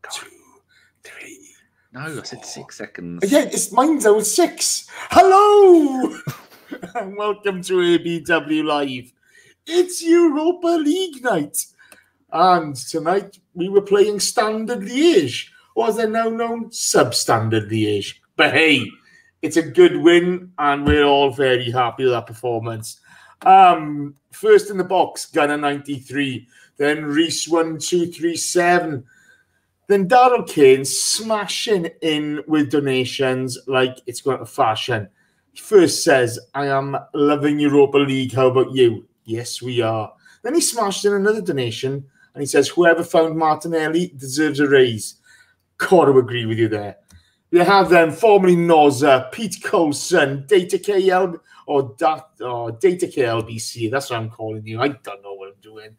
2, 3. No, I said 6 seconds. Yeah, mine's out 6. Hello! And welcome to ABW Live. It's Europa League night. And tonight we were playing Standard Liege, or as they're now known, Substandard Liege. But hey, it's a good win, and we're all very happy with that performance. First in the box, Gunner 93. Then Reese 1237. Then Daryl Kane smashing in with donations like it's going to fashion. He first says, I am loving Europa League. How about you? Yes, we are. Then he smashed in another donation and he says, whoever found Martinelli deserves a raise. Got to agree with you there. We have then formerly Noza, Pete Coulson, Data KLBC. That's what I'm calling you. I don't know what I'm doing.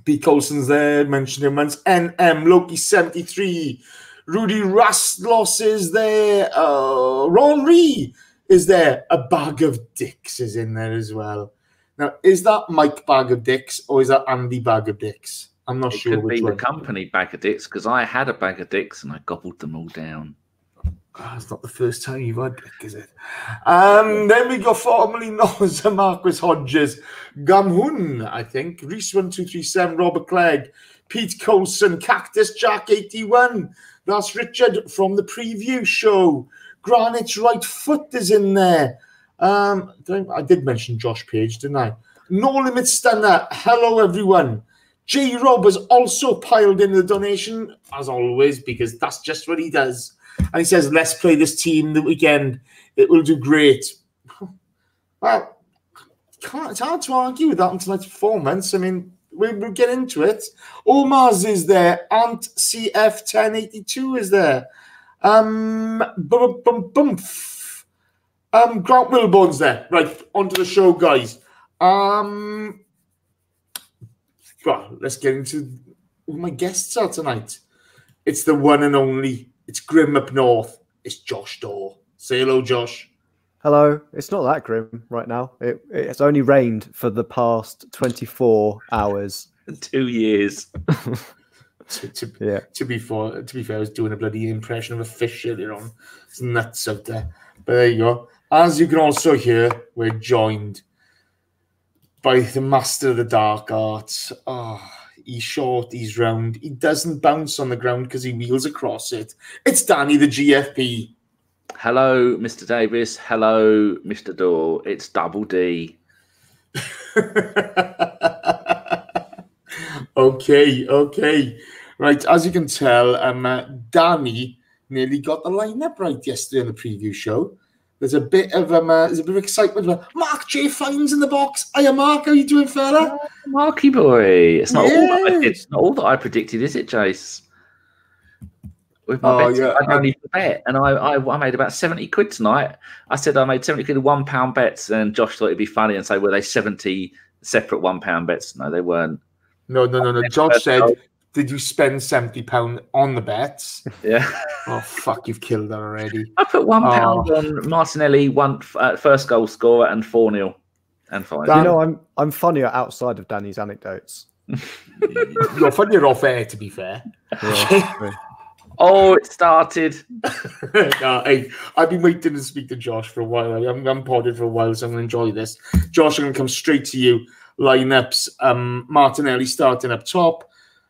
Pete Coulson's there, mentioned him once. NM, Loki 73, Rudy Rastlos is there. Ron Ree is there. A Bag of Dicks is in there as well. Now, is that Mike Bag of Dicks or is that Andy Bag of Dicks? I'm not sure. It could be the company Bag of Dicks because I had a Bag of Dicks and I gobbled them all down. It's not the first time you've had Dick, is it? Then we got formerly known as Marcus Hodges, Gamhun, I think, Reese 1237, Robert Clegg, Pete Coulson, Cactus Jack 81. That's Richard from the preview show. Granite's right foot is in there. I did mention Josh Page, didn't I? No Limit Stunner. Hello, everyone. J Rob has also piled in the donation, as always, because that's just what he does. And he says, let's play this team the weekend. It will do great. Well, it's hard to argue with that on tonight's performance. I mean, we'll get into it. Omar's is there. Ant CF 1082 is there. Grant Wilborn's there. Right, onto the show, guys. Well, let's get into who my guests are tonight. It's the one and only. It's grim up north. It's Josh Daw. Say hello, Josh. Hello. It's not that grim right now. It's only rained for the past 24 hours. 2 years. To be fair, I was doing a bloody impression of a fish earlier on. It's nuts out there. But there you go. As you can also hear, we're joined by the master of the dark arts. He's short, he's round. He doesn't bounce on the ground because he wheels across it. It's Danny, the GFP. Hello, Mr. Davis. Hello, Mr. Daw. It's Double D. Okay. Right, as you can tell, Danny nearly got the lineup right yesterday on the preview show. There's a bit of excitement. Mark J. Fine's in the box. Hiya, Mark. How you doing, fella? Marky boy. It's not all that I predicted, is it, Jace? With my bets, I don't need to bet, and I made about 70 quid tonight. I said I made 70 quid of £1 bets, and Josh thought it'd be funny and say, were they 70 separate £1 bets? No, they weren't. No. Josh said, did you spend £70 on the bets? Yeah. Oh, fuck, you've killed that already. I put £1 on Martinelli, first goal scorer, and 4-0. And 5. You know, I'm funnier outside of Danny's anecdotes. You're funnier off air, to be fair. Yeah. Oh, it started. Hey, I've been waiting to speak to Josh for a while. I'm podded for a while, so I'm going to enjoy this. Josh, I'm going to come straight to you. Lineups. Martinelli starting up top.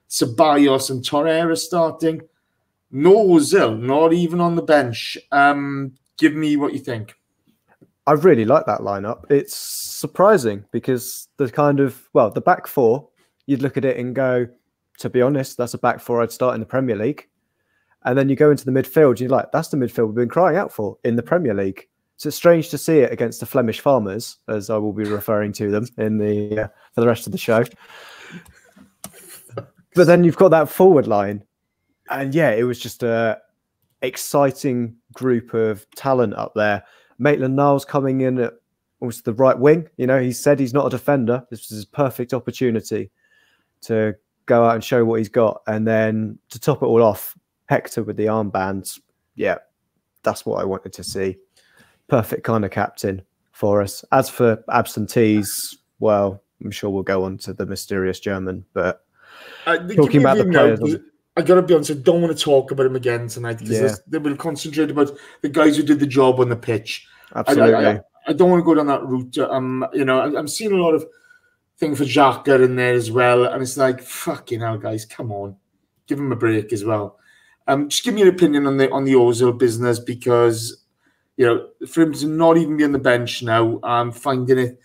Ceballos and Torreira starting. No Ozil, not even on the bench. Give me what you think. I really like that lineup. It's surprising because the back four, you'd look at it and go, to be honest, that's a back four I'd start in the Premier League. And then you go into the midfield, and you're like, that's the midfield we've been crying out for in the Premier League. So it's strange to see it against the Flemish Farmers, as I will be referring to them for the rest of the show. But then you've got that forward line. And yeah, it was just a exciting group of talent up there. Maitland-Niles coming in at almost the right wing. You know, he said he's not a defender. This was his perfect opportunity to go out and show what he's got. And then to top it all off, Hector with the armbands. Yeah, that's what I wanted to see. Perfect kind of captain for us. As for absentees, well, I'm sure we'll go on to the mysterious German, but talking about the players. I got to be honest, I don't want to talk about him again tonight because they will concentrate about the guys who did the job on the pitch. Absolutely. I don't want to go down that route. I'm seeing a lot of things for Xhaka in there as well, and it's like, fucking hell, guys, come on, give him a break as well. Just give me an opinion on the Ozil business, because for him to not even be on the bench now, I'm finding it.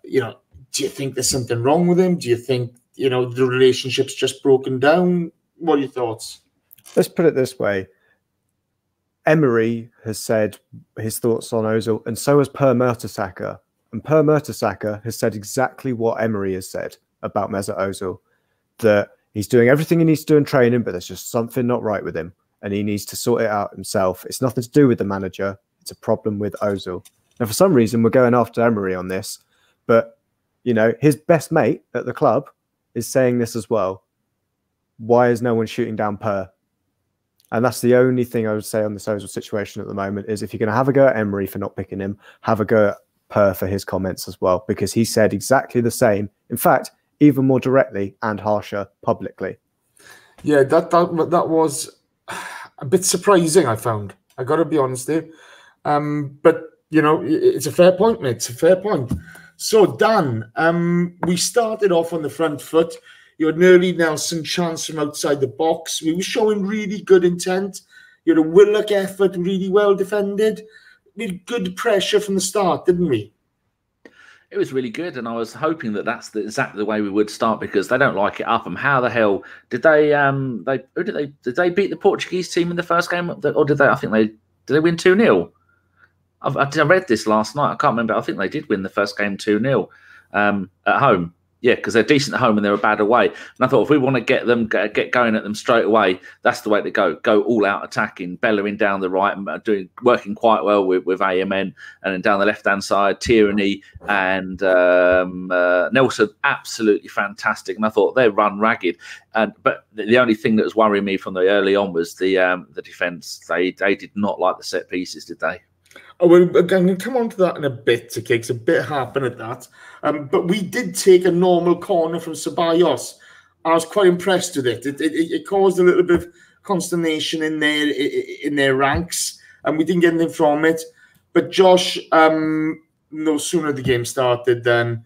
Do you think there's something wrong with him? Do you think the relationship's just broken down? What are your thoughts? Let's put it this way. Emery has said his thoughts on Ozil, and so has Per Mertesacker. And Per Mertesacker has said exactly what Emery has said about Mesut Ozil, that he's doing everything he needs to do in training, but there's just something not right with him, and he needs to sort it out himself. It's nothing to do with the manager. It's a problem with Ozil. Now, for some reason, we're going after Emery on this, but his best mate at the club is saying this as well. Why is no one shooting down Per? And that's the only thing I would say on this Ozil situation at the moment, is if you're going to have a go at Emery for not picking him, have a go at Per for his comments as well, because he said exactly the same. In fact, even more directly and harsher publicly. Yeah, that was a bit surprising, I found. I got to be honest there. But, it's a fair point, mate. It's a fair point. So, Dan, we started off on the front foot. You had an early Nelson chance from outside the box. We were showing really good intent. You had a Willock effort, really well defended. We had good pressure from the start, didn't we? It was really good, and I was hoping that that's exactly the way we would start, because they don't like it up. And how the hell did they? Did they beat the Portuguese team in the first game, or did they? I think did they win 2-0? I read this last night. I can't remember. I think they did win the first game 2-0 at home. Yeah, because they're decent at home and they're bad away. And I thought, if we want to get going at them straight away, that's the way to go. Go all out attacking. Bellerin down the right, working quite well with AMN, and then down the left hand side, Tierney and Nelson, absolutely fantastic. And I thought they run ragged. But the only thing that was worrying me from the early on was the defence. They did not like the set pieces, did they? Oh, well, I'm going to come on to that in a bit, okay, because a bit happened at that. But we did take a normal corner from Ceballos. I was quite impressed with it. It caused a little bit of consternation in their ranks, and we didn't get anything from it. But Josh, no sooner the game started than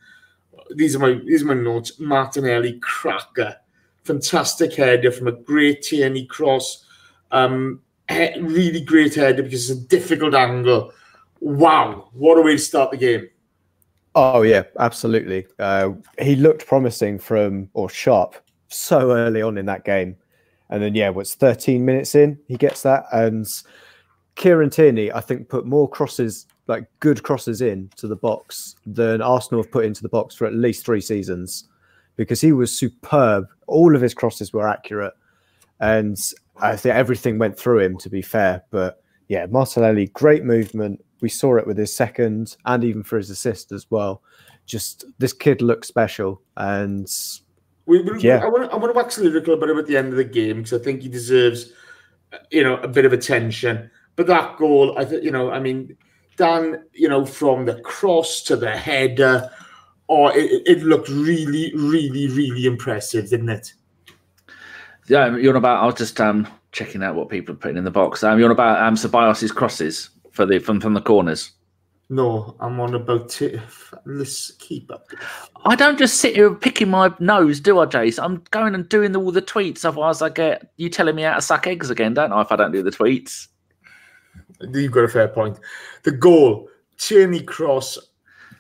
these are my notes. Martinelli, cracker, fantastic header from a great Tierney cross. Really great header because it's a difficult angle. Wow, what a way to start the game. Oh, yeah, absolutely. He looked promising sharp so early on in that game. And then, 13 minutes in, he gets that. And Kieran Tierney, I think, put more crosses, like good crosses into the box than Arsenal have put into the box for at least 3 seasons, because he was superb. All of his crosses were accurate. And I think everything went through him, to be fair. But, Martinelli, great movement. We saw it with his second and even for his assist as well. Just this kid looks special. And I want to wax lyrical about him at the end of the game, because I think he deserves, a bit of attention. But that goal, Dan, from the cross to the header, it looked really, really, really impressive, didn't it? Yeah, you're on about. I was just checking out what people are putting in the box. You're on about Ceballos' crosses from the corners. No, I'm on about let's keep up. I don't just sit here picking my nose, do I, Jace? I'm going and doing all the tweets. Otherwise, I get you telling me how to suck eggs again, don't I? If I don't do the tweets, you've got a fair point. The goal, Tierney cross,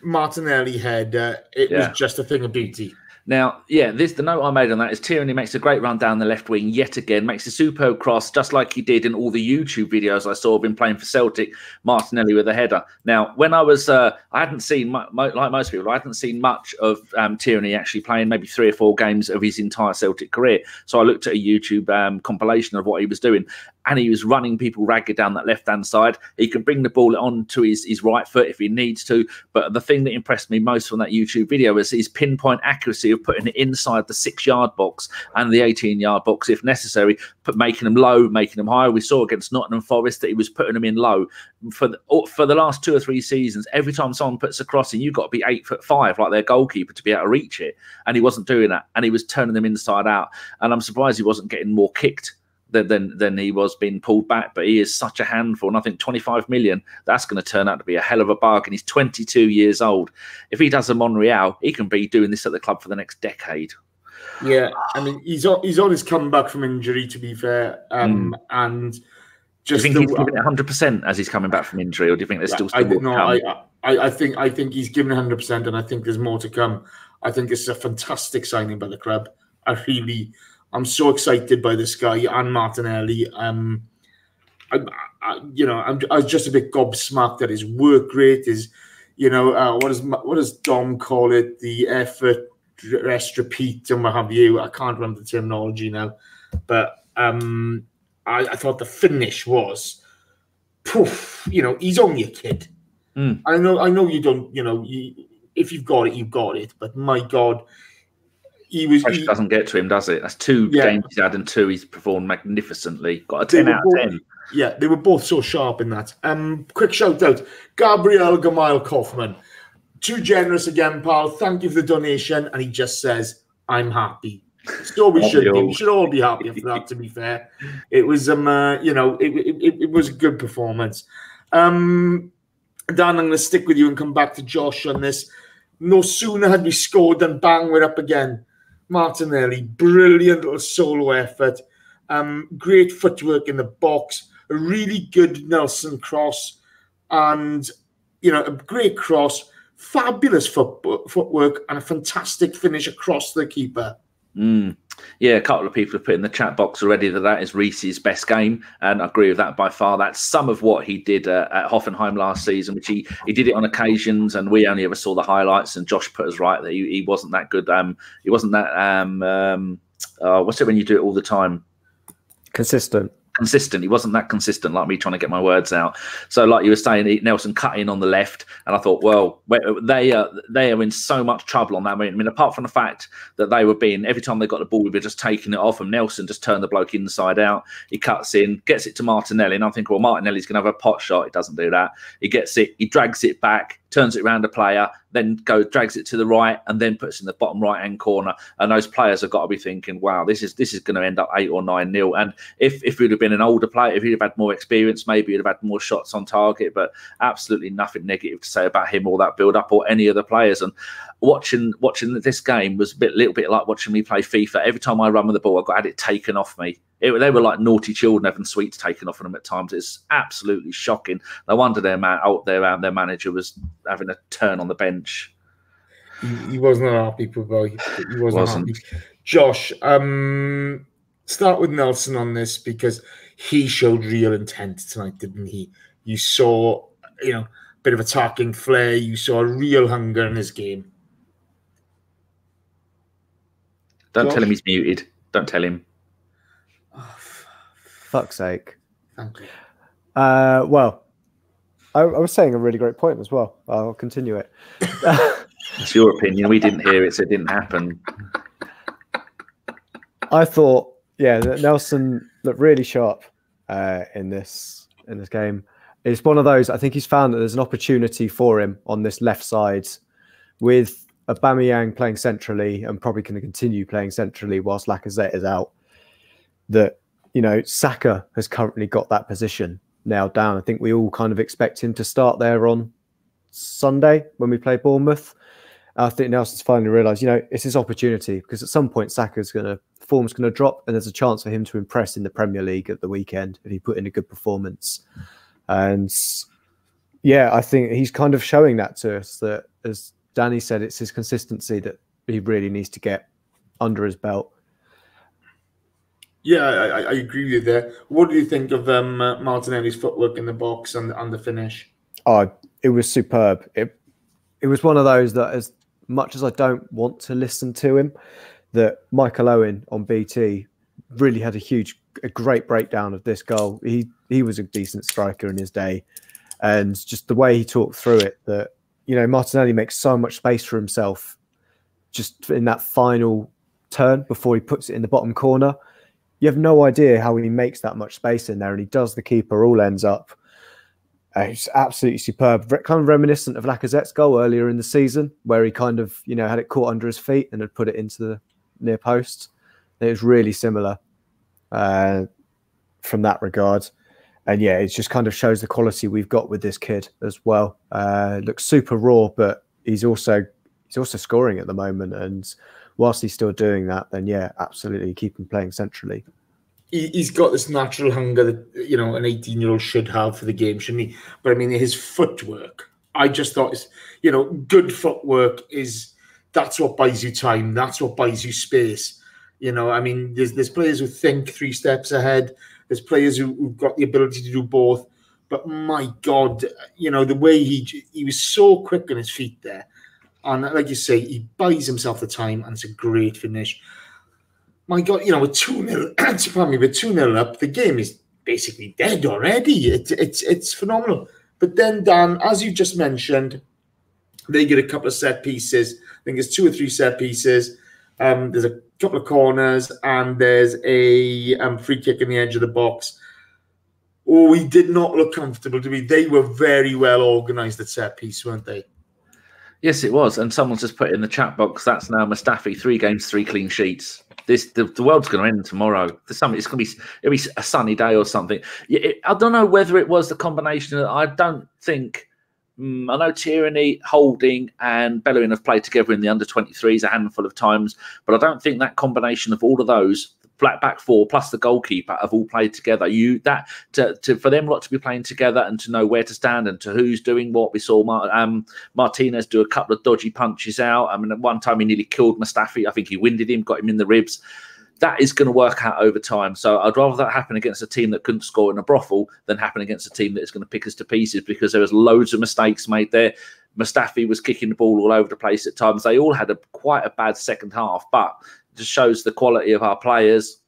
Martinelli header. It was just a thing of beauty. Now, the note I made on that is Tierney makes a great run down the left wing yet again, makes a superb cross, just like he did in all the YouTube videos I saw of him playing for Celtic, Martinelli with a header. Now, when I was, I hadn't seen, like most people, I hadn't seen much of Tierney actually playing maybe 3 or 4 games of his entire Celtic career. So I looked at a YouTube compilation of what he was doing. and he was running people ragged down that left-hand side. He can bring the ball on to his right foot if he needs to. But the thing that impressed me most from that YouTube video was his pinpoint accuracy of putting it inside the 6-yard box and the 18-yard box if necessary, making them low, making them high. We saw against Nottingham Forest that he was putting them in low. For the last 2 or 3 seasons, every time someone puts a cross in, you've got to be 8'5", like their goalkeeper, to be able to reach it. And he wasn't doing that. And he was turning them inside out. And I'm surprised he wasn't getting more kicked than he was being pulled back. But he is such a handful. And I think 25 million, that's going to turn out to be a hell of a bargain. He's 22 years old. If he does a Monreal, he can be doing this at the club for the next decade. Yeah, I mean, he's always come back from injury, to be fair. And just do you think he's giving it 100% as he's coming back from injury, or do you think there's still more to come? I think he's given 100%, and I think there's more to come. I think it's a fantastic signing by the club. I'm so excited by this guy and Martinelli. I was just a bit gobsmacked at his work rate. His, what does Dom call it? The effort, rest, repeat, and what have you. I can't remember the terminology now, but I thought the finish was, poof. He's only a kid. I know you don't. If you've got it, you've got it. But my God. Pressure doesn't get to him, does it? That's 2 games he's had, and 2 he's performed magnificently. Got a 10 out of 10. Yeah, they were both so sharp in that. Quick shout out, Gabriel Gamal Kaufman. Too generous again, pal. Thank you for the donation. And he just says, I'm happy. So we should be. We should all be happy for that, to be fair. It was it was a good performance. Dan, I'm gonna stick with you and come back to Josh on this. No sooner had we scored than bang, we're up again. Martinelli, brilliant little solo effort. Great footwork in the box. A really good Nelson cross. And, a great cross. Fabulous footwork and a fantastic finish across the keeper. Yeah, a couple of people have put in the chat box already that is Reece's best game, and I agree with that by far. That's some of what he did at Hoffenheim last season, which he did it on occasions, and we only ever saw the highlights. And Josh put us right that he wasn't that good. He wasn't that what's it when you do it all the time? Consistent. He wasn't that consistent, like me trying to get my words out. So like you were saying, Nelson cut in on the left, and I thought, well, they are in so much trouble on that. I mean, apart from the fact that they were being, every time they got the ball, we were just taking it off, and Nelson just turned the bloke inside out. He cuts in, gets it to Martinelli, and I'm thinking, well, Martinelli's going to have a pot shot. He doesn't do that. He gets it, he drags it back, turns it around a player, then drags it to the right, and then puts it in the bottom right-hand corner. And those players have got to be thinking, wow, this is going to end up 8 or 9-0. And if it would have been an older player, if he'd have had more experience, maybe he'd have had more shots on target. But absolutely nothing negative to say about him or that build-up or any other players. And watching this game was a little bit like watching me play FIFA. Every time I run with the ball, I had it taken off me. They were like naughty children having sweets taken off of them at times. It's absolutely shocking. No wonder their manager was having a turn on the bench. He wasn't happy, boy. He wasn't happy. Josh, start with Nelson on this, because he showed real intent tonight, didn't he? You saw, a bit of attacking flair. You saw a real hunger in his game. Don't tell him he's muted. Don't tell him. Oh, fuck's sake. Thank you. Well, I was saying a really great point as well. I'll continue it. It's your opinion. We didn't hear it, so it didn't happen. I thought, that Nelson looked really sharp in this game. It's one of those, I think he's found that there's an opportunity for him on this left side with Aubameyang playing centrally and probably going to continue playing centrally whilst Lacazette is out. That, Saka has currently got that position nailed down. I think we all kind of expect him to start there on Sunday when we play Bournemouth. I think Nelson's finally realised, it's his opportunity, because at some point form's going to drop, and there's a chance for him to impress in the Premier League at the weekend if he put in a good performance. And I think he's kind of showing that to us, that, as Danny said, it's his consistency that he really needs to get under his belt. Yeah, I agree with you there. What do you think of Martinelli's footwork in the box and the finish? Oh, it was superb. It was one of those that, as much as I don't want to listen to him, that Michael Owen on BT really had a huge a great breakdown of this goal. He was a decent striker in his day, and just the way he talked through it, that, you know, Martinelli makes so much space for himself just in that final turn before he puts it in the bottom corner. You have no idea how he makes that much space in there, and he does the keeper all ends up. It's absolutely superb. Kind of reminiscent of Lacazette's goal earlier in the season, where he kind of, you know, had it caught under his feet and had put it into the near post. It was really similar from that regard. And yeah, it just kind of shows the quality we've got with this kid as well. Looks super raw, but he's also scoring at the moment. And whilst he's still doing that, then yeah, absolutely keep him playing centrally. He's got this natural hunger that, you know, an 18-year-old should have for the game, shouldn't he? But I mean, his footwork, I just thought, you know, good footwork that's what buys you time. That's what buys you space. You know, I mean, there's players who think 3 steps ahead. There's players who've got the ability to do both. But my God, you know, the way he was so quick on his feet there. And like you say, he buys himself the time, and it's a great finish. My God, you know, with 2-0, with 2-0 up, the game is basically dead already. It's phenomenal. But then, Dan, as you just mentioned, they get a couple of set pieces. I think there's 2 or 3 set pieces. There's a couple of corners, and there's a free kick in the edge of the box. Oh, we did not look comfortable, did we? They were very well organised at set piece, weren't they? Yes, it was. And someone's just put in the chat box, that's now Mustafi, 3 games, 3 clean sheets. The world's going to end tomorrow. It'll be a sunny day or something. I don't know whether it was the combination. I don't think. I know Tierney, Holding, and Bellerin have played together in the under-23s a handful of times, but I don't think that combination of all of those, back 4 plus the goalkeeper, have all played together. For them lot to be playing together and to know where to stand and to who's doing what. We saw Martinez do a couple of dodgy punches out. I mean, at one time he nearly killed Mustafi. I think he winded him, got him in the ribs. That is going to work out over time. So I'd rather that happen against a team that couldn't score in a brothel than happen against a team that is going to pick us to pieces, because there was loads of mistakes made there. Mustafi was kicking the ball all over the place at times. They all had quite a bad second half, but it just shows the quality of our players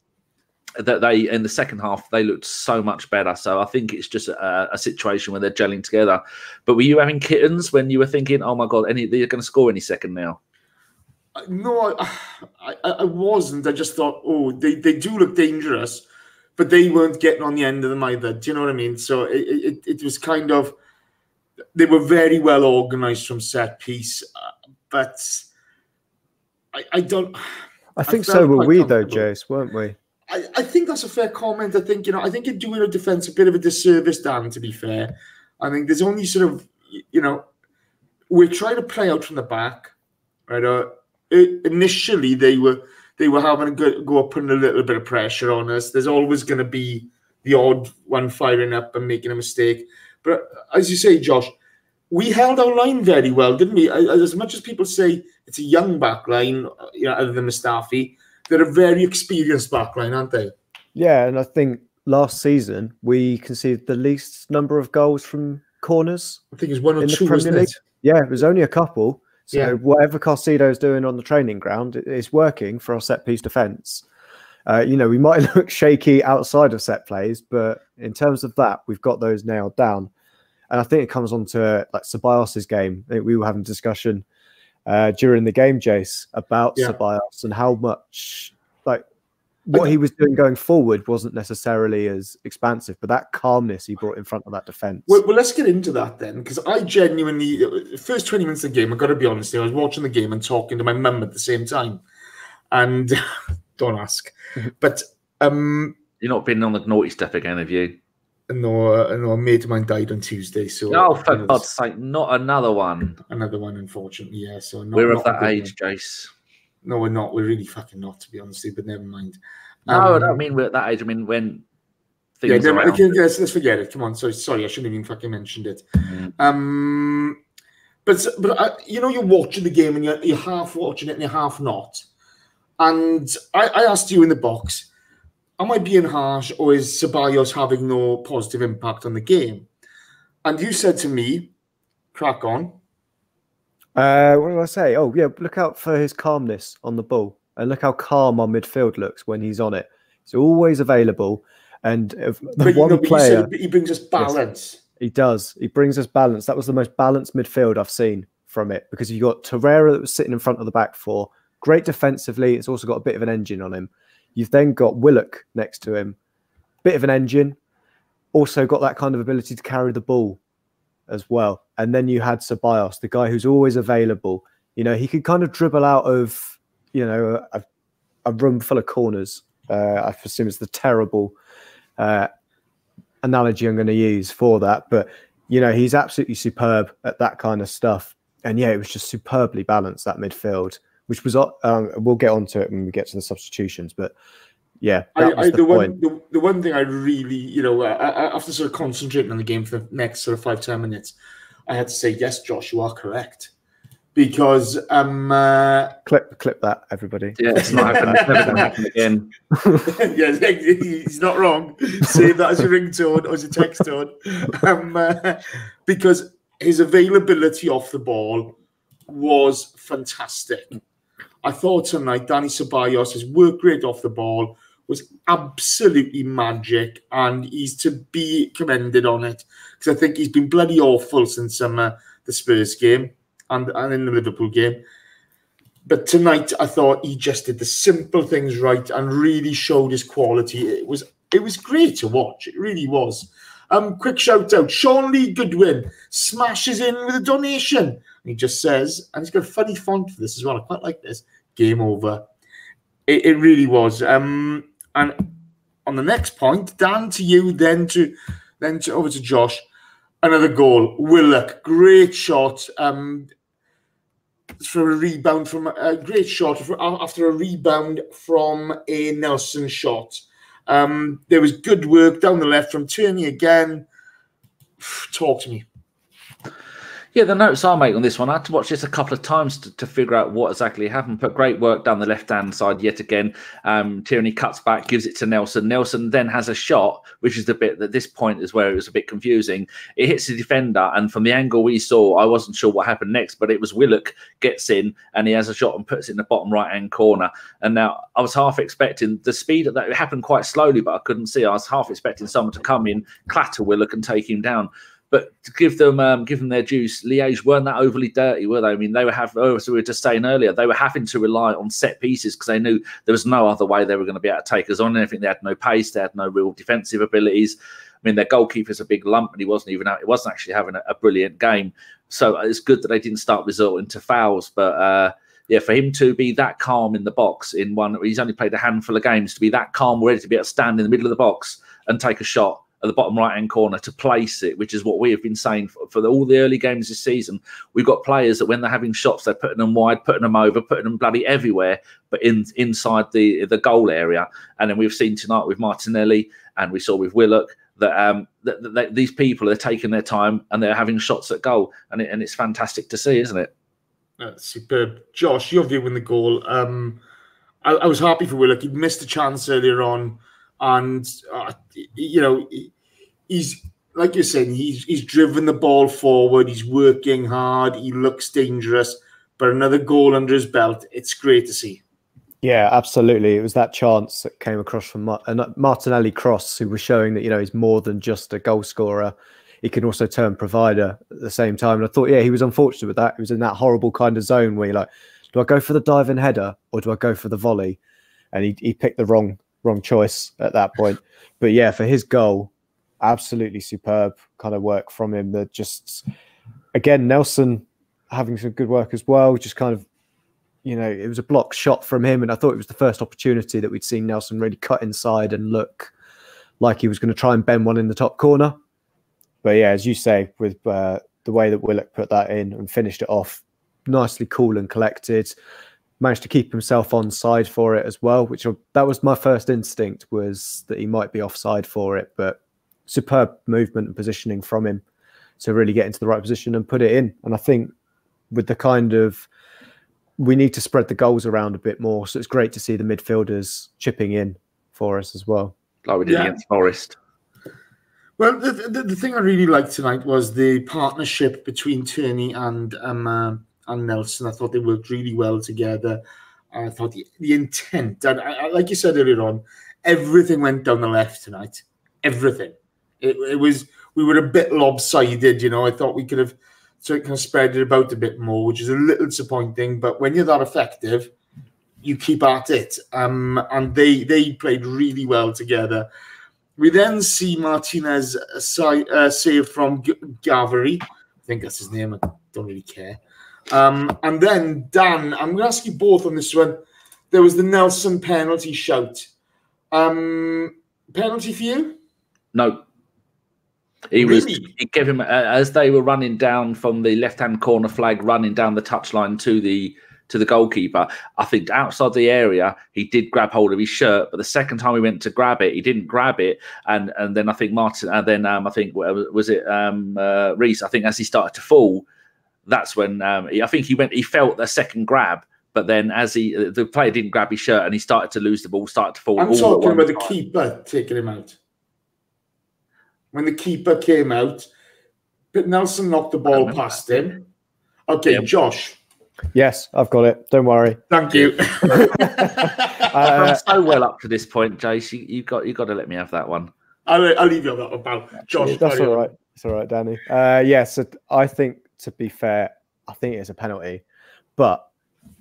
that they, in the second half, they looked so much better. So I think it's just a situation where they're gelling together. But were you having kittens when you were thinking, oh my God, they're going to score any second now? No, I wasn't. I just thought, oh, they do look dangerous, but they weren't getting on the end of them either. Do you know what I mean? So it was kind of, they were very well organised from set piece, but I don't. I think so were we though, Jace, weren't we? I think that's a fair comment. I think, you know, I think you're doing a defence a bit of a disservice, Dan, to be fair. I think there's only sort of, you know, we're trying to play out from the back, right? Initially, they were having to go up, putting a little bit of pressure on us. There's always going to be the odd one firing up and making a mistake. But as you say, Josh, we held our line very well, didn't we? As much as people say it's a young back line, you know, other than Mustafi, they're a very experienced back line, aren't they? Yeah, and I think last season we conceded the least number of goals from corners. I think it's 1 or 2, wasn't it? Yeah, it was only a couple. So yeah, whatever Caicedo's doing on the training ground, it's working for our set-piece defence. You know, we might look shaky outside of set plays, but in terms of that, we've got those nailed down. And I think it comes on to like Ceballos' game. I think we were having a discussion during the game, Jace, about Ceballos and how much, like, what he was doing going forward wasn't necessarily as expansive, but that calmness he brought in front of that defence. Well, let's get into that then, because I genuinely, the first 20 minutes of the game, I've got to be honest, I was watching the game and talking to my mum at the same time. And don't ask. But you're not been on the naughty stuff again, have you? No, a mate of mine died on Tuesday. So for God's sake, not another one. Another one, unfortunately, yeah. So we're of that age, Jace. No, we're not. We're really fucking not, to be honest. But never mind. No, I don't mean we're at that age. I mean when things are around. Let's forget it. Come on. Sorry, I shouldn't have even fucking mentioned it. But you know, you're watching the game and you're half watching it and you're half not. And I asked you in the box, am I being harsh, or is Ceballos having no positive impact on the game? And you said to me, crack on. What do I say? Oh, yeah, look out for his calmness on the ball. And look how calm our midfield looks when he's on it. He's always available. And player, he brings us balance. Yes, he does. He brings us balance. That was the most balanced midfield I've seen from it, because you got Torreira that was sitting in front of the back four. Great defensively. It's also got a bit of an engine on him. You've then got Willock next to him. Bit of an engine. Also got that kind of ability to carry the ball as well. And then you had Ceballos, the guy who's always available. You know, he could kind of dribble out of, you know, a room full of corners. I presume it's the terrible analogy I'm going to use for that. But, you know, he's absolutely superb at that kind of stuff. And yeah, it was just superbly balanced, that midfield, which was, we'll get onto it when we get to the substitutions. But yeah, the one thing I really, you know, after sort of concentrating on the game for the next sort of 5-10 minutes, I had to say, yes, Josh, you are correct. Because clip that, everybody. Yeah, it's not happening. It's never going to happen again. Yeah, he's not wrong. Save that as a ringtone or as a text tone. Because his availability off the ball was fantastic. I thought tonight Dani Ceballos, his work rate off the ball was absolutely magic, and he's to be commended on it, because I think he's been bloody awful since the Spurs game and in the Liverpool game. But tonight I thought he just did the simple things right and really showed his quality. It was great to watch. It really was. Quick shout out, Sean Lee Goodwin smashes in with a donation. And he just says, and he's got a funny font for this as well. I quite like this. Game over. It really was. And on the next point, Dan, to you, then to over to Josh. Another goal. Willock, great shot. For a rebound from a great shot after a rebound from a Nelson shot. There was good work down the left from Tierney again. Talk to me. Yeah, the notes I make on this one, I had to watch this a couple of times to figure out what exactly happened. But great work down the left-hand side yet again. Tierney cuts back, gives it to Nelson. Nelson then has a shot, which is the bit that this point is where it was a bit confusing. It hits the defender, and from the angle we saw, I wasn't sure what happened next, but it was Willock gets in, and he has a shot and puts it in the bottom right-hand corner. And now I was half expecting the speed of that. It happened quite slowly, but I couldn't see. I was half expecting someone to come in, clatter Willock, and take him down. But to give them their juice, Liege weren't that overly dirty, were they? I mean, they were as we were just saying earlier, they were having to rely on set pieces because they knew there was no other way they were going to be able to take us on anything. They had no pace, they had no real defensive abilities. I mean, their goalkeeper's a big lump, and he wasn't actually having a brilliant game. So it's good that they didn't start resorting to fouls. But yeah, for him to be that calm in the box in one, he's only played a handful of games, to be that calm, ready to be able to stand in the middle of the box and take a shot at the bottom right-hand corner to place it, which is what we have been saying for all the early games this season. We've got players that when they're having shots, they're putting them wide, putting them over, putting them bloody everywhere, but inside the goal area. And then we've seen tonight with Martinelli, and we saw with Willock, that these people are taking their time and they're having shots at goal. And it's fantastic to see, isn't it? Superb. Josh, your view in the goal. I was happy for Willock. He'd missed a chance earlier on. And, you know, he's, like you're saying, he's driven the ball forward. He's working hard. He looks dangerous. But another goal under his belt, it's great to see. Yeah, absolutely. It was that chance that came across from Martinelli Cross, who was showing that, you know, he's more than just a goal scorer. He can also turn provider at the same time. And I thought, yeah, he was unfortunate with that. He was in that horrible kind of zone where you're like, do I go for the diving header or do I go for the volley? And he picked the wrong choice at that point. But yeah, for his goal, absolutely superb kind of work from him. That just, again, Nelson having some good work as well. Just kind of, you know, it was a block shot from him, and I thought it was the first opportunity that we'd seen Nelson really cut inside and look like he was going to try and bend one in the top corner. But yeah, as you say, with the way that Willock put that in and finished it off, nicely cool and collected. Managed to keep himself onside for it as well, which that was my first instinct, was that he might be offside for it. But superb movement and positioning from him to really get into the right position and put it in. And I think with the kind of, we need to spread the goals around a bit more. So it's great to see the midfielders chipping in for us as well. Like we did against Forest. Well, the thing I really liked tonight was the partnership between Tierney and Nelson. I thought they worked really well together. I thought the intent, and like you said earlier on, everything went down the left tonight. Everything. It was, we were a bit lopsided, you know. I thought we could have kind of spread it about a bit more, which is a little disappointing. But when you're that effective, you keep at it. And they played really well together. We then see Martinez save from Gavari. I think that's his name. I don't really care. And then, Dan, I'm going to ask you both on this one. There was the Nelson penalty shout. Penalty for you? No. He gave him, as they were running down from the left-hand corner flag, running down the touchline to the goalkeeper. I think outside the area, he did grab hold of his shirt, but the second time he went to grab it, he didn't grab it. And then I think Martin, and then I think, was it Reece? I think as he started to fall, that's when I think he felt the second grab, but then as the player didn't grab his shirt and he started to lose the ball, started to fall. I'm talking about the keeper taking him out. When the keeper came out, but Nelson knocked the ball past him. Okay, yeah. Josh. Yes, I've got it. Don't worry. Thank you. I'm so well up to this point, Jace. You've got to let me have that one. I'll leave you on that one, pal. Josh, that's all right. It's all right, Danny. So I think, to be fair, I think it's a penalty, but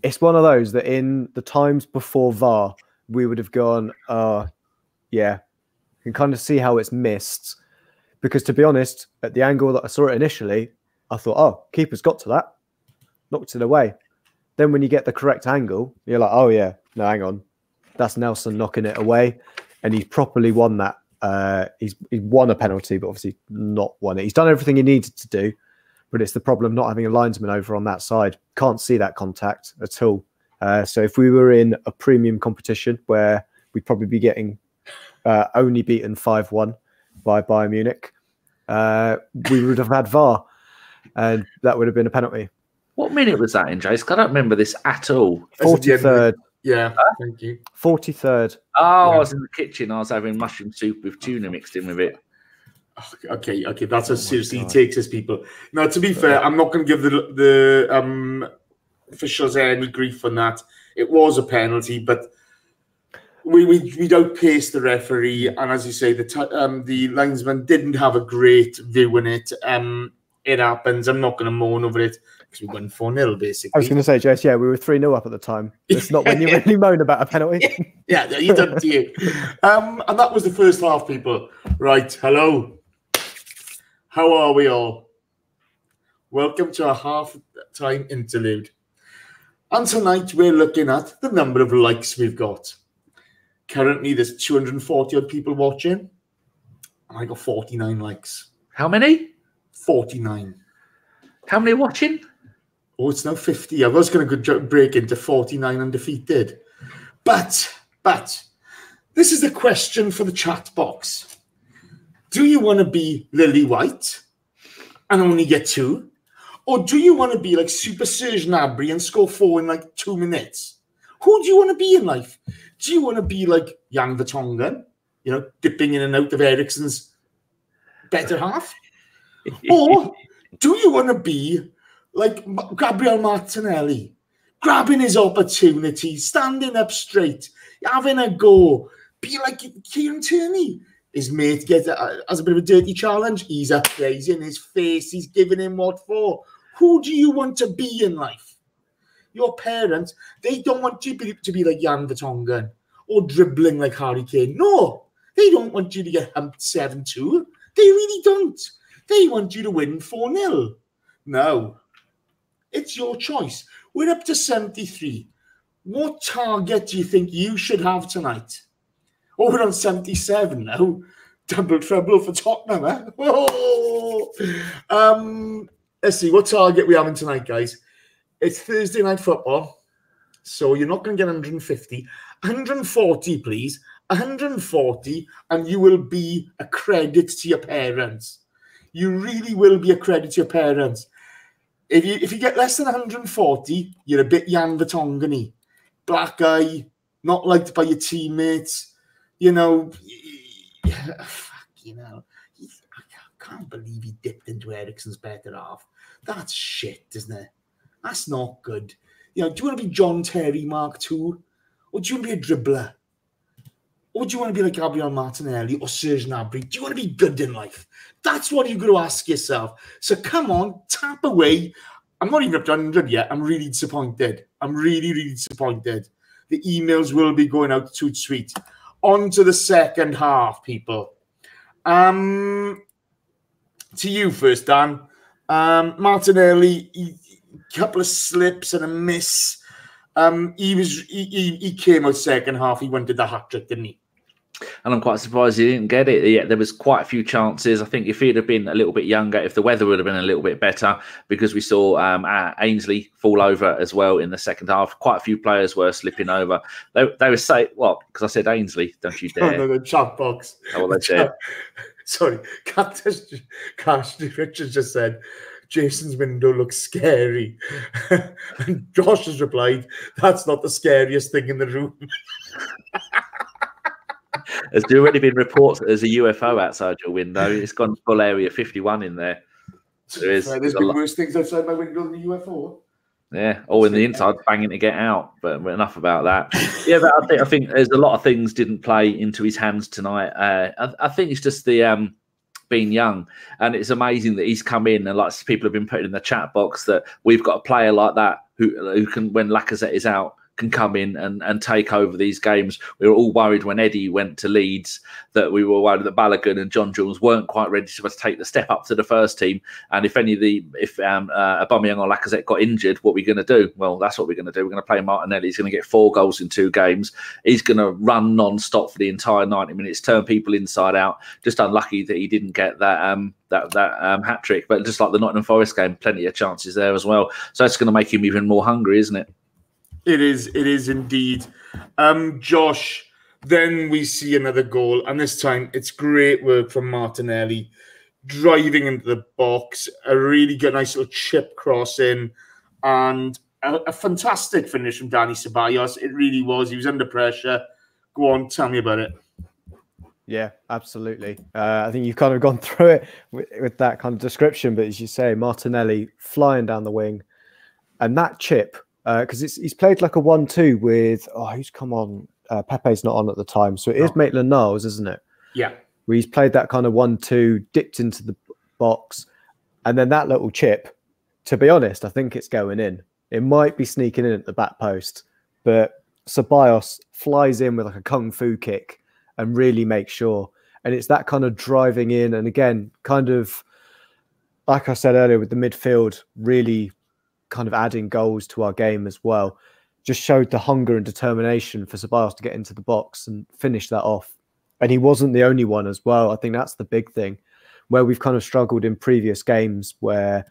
it's one of those that in the times before VAR, we would have gone, yeah, you can kind of see how it's missed. Because to be honest, at the angle that I saw it initially, I thought, oh, keeper's got to that. Knocked it away. Then when you get the correct angle, you're like, oh, yeah, no, hang on. That's Nelson knocking it away. And he's properly won that. He's won a penalty, but obviously not won it. He's done everything he needed to do. But it's the problem not having a linesman over on that side. Can't see that contact at all. So if we were in a premium competition where we'd probably be getting only beaten 5-1 by Bayern Munich, we would have had VAR. And that would have been a penalty. What minute was that in, Jace? I don't remember this at all. 43rd. Yeah, thank you. 43rd. Oh, yeah. I was in the kitchen. I was having mushroom soup with tuna mixed in with it. Okay. That's how seriously he takes his people. Now, to be fair, I'm not going to give the officials any grief on that. It was a penalty, but we'd outpaced the referee, and as you say, the linesman didn't have a great view in it. It happens. I'm not going to moan over it because we won 4-0, basically. I was going to say, Jess, yeah, we were 3-0 up at the time. It's not when you really moan about a penalty. Yeah, you done to you. And that was the first half, people. Right, hello. How are we all? Welcome to our half-time interlude. And tonight we're looking at the number of likes we've got. Currently, there's 240 odd people watching. And I got 49 likes. How many? 49. How many watching? Oh, it's now 50. I was going to break into 49 undefeated. But, this is the question for the chat box. Do you want to be Lily White and only get 2? Or do you want to be like Super Serge Gnabry and score 4 in like 2 minutes? Who do you want to be in life? Do you want to be like Jan Vertonghen, dipping in and out of Eriksen's better half? Or do you want to be like Gabriel Martinelli, grabbing his opportunity, standing up straight, having a go, be like Kieran Tierney? His mate has a bit of a dirty challenge. He's up there, he's in his face, he's giving him what for. Who do you want to be in life? Your parents, they don't want you to be like Jan Vertonghen or dribbling like Harry Kane. No, they don't want you to get humped 7-2. They really don't. They want you to win 4-0. No, it's your choice. We're up to 73. What target do you think you should have tonight? Oh, we're on 77 now. Double trouble for Tottenham, eh? Oh. Let's see, what target we having tonight, guys? It's Thursday night football, so you're not going to get 150. 140, please. 140, and you will be a credit to your parents. You really will be a credit to your parents. If you get less than 140, you're a bit Jan Vertonghen-y. Black eye, not liked by your teammates. I can't believe he dipped into Eriksen's better half. That's shit, isn't it? That's not good. Do you want to be John Terry Mark II? Or do you want to be a dribbler? or do you want to be like Gabriel Martinelli or Serge Gnabry? Do you want to be good in life? That's what you've got to ask yourself. So come on, tap away. I'm not even up to 100 yet. I'm really disappointed. I'm really, really disappointed. The emails will be going out too sweet. On to the second half, people. To you first, Dan. Martinelli, couple of slips and a miss. He came out second half. He wanted the hat-trick, didn't he? And I'm quite surprised he didn't get it. Yeah, there was quite a few chances. I think if he'd have been a little bit younger, if the weather would have been a little bit better, because we saw Ainsley fall over as well in the second half. Quite a few players were slipping over. They were saying, what? Because I said Ainsley, don't you dare. Oh, no, the chat box. Oh, well, they said. Sorry, Cash Richards just said, Jason's window looks scary. And Josh has replied, that's not the scariest thing in the room. There's already been reports that there's a UFO outside your window. It's gone full Area 51 in there. There's been worse things outside my window than the UFO. Yeah, or in the inside, banging to get out. But enough about that. Yeah, but I think there's a lot of things didn't play into his hands tonight. I think it's just the being young, and it's amazing that he's come in, and lots of people have been putting in the chat box that we've got a player like that who can, when Lacazette is out, can come in and take over these games. We were all worried when Eddie went to Leeds that we were worried that Balogun and John Jules weren't quite ready to take the step up to the first team. And if Aubameyang or Lacazette got injured, what are we going to do? Well, that's what we're going to do. We're going to play Martinelli. He's going to get 4 goals in 2 games. He's going to run non-stop for the entire 90 minutes, turn people inside out. Just unlucky that he didn't get that hat-trick. But just like the Nottingham Forest game, plenty of chances there as well. So it's going to make him even more hungry, isn't it? It is indeed. Josh, then we see another goal, and this time it's great work from Martinelli, driving into the box, a really good, nice little chip cross in, and a fantastic finish from Dani Ceballos. It really was. He was under pressure. Go on, tell me about it. Yeah, absolutely. I think you've kind of gone through it with that kind of description, but as you say, Martinelli flying down the wing, and that chip, because he's played like a 1-2 with, who's come on? Pepe's not on at the time. So it is Maitland-Niles, isn't it? Yeah. Where he's played that kind of 1-2, dipped into the box. And then that little chip, to be honest, I think it's going in. It might be sneaking in at the back post. But Ceballos flies in with like a kung fu kick and really makes sure. And it's that kind of driving in. And again, kind of, like I said earlier, with the midfield, really kind of adding goals to our game as well, just showed the hunger and determination for Ceballos to get into the box and finish that off. And he wasn't the only one as well. I think that's the big thing, where we've kind of struggled in previous games where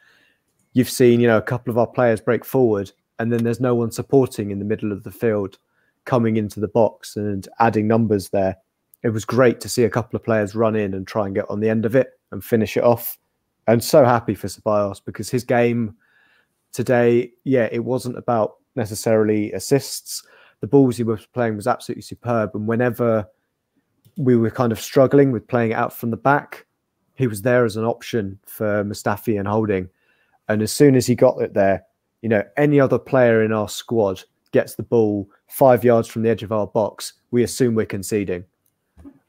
you've seen, a couple of our players break forward and then there's no one supporting in the middle of the field coming into the box and adding numbers there. It was great to see a couple of players run in and try and get on the end of it and finish it off. And so happy for Ceballos, because his game today, it wasn't about necessarily assists. The balls he was playing was absolutely superb. And whenever we were kind of struggling with playing it out from the back, he was there as an option for Mustafi and Holding. And as soon as he got it there, any other player in our squad gets the ball 5 yards from the edge of our box, we assume we're conceding.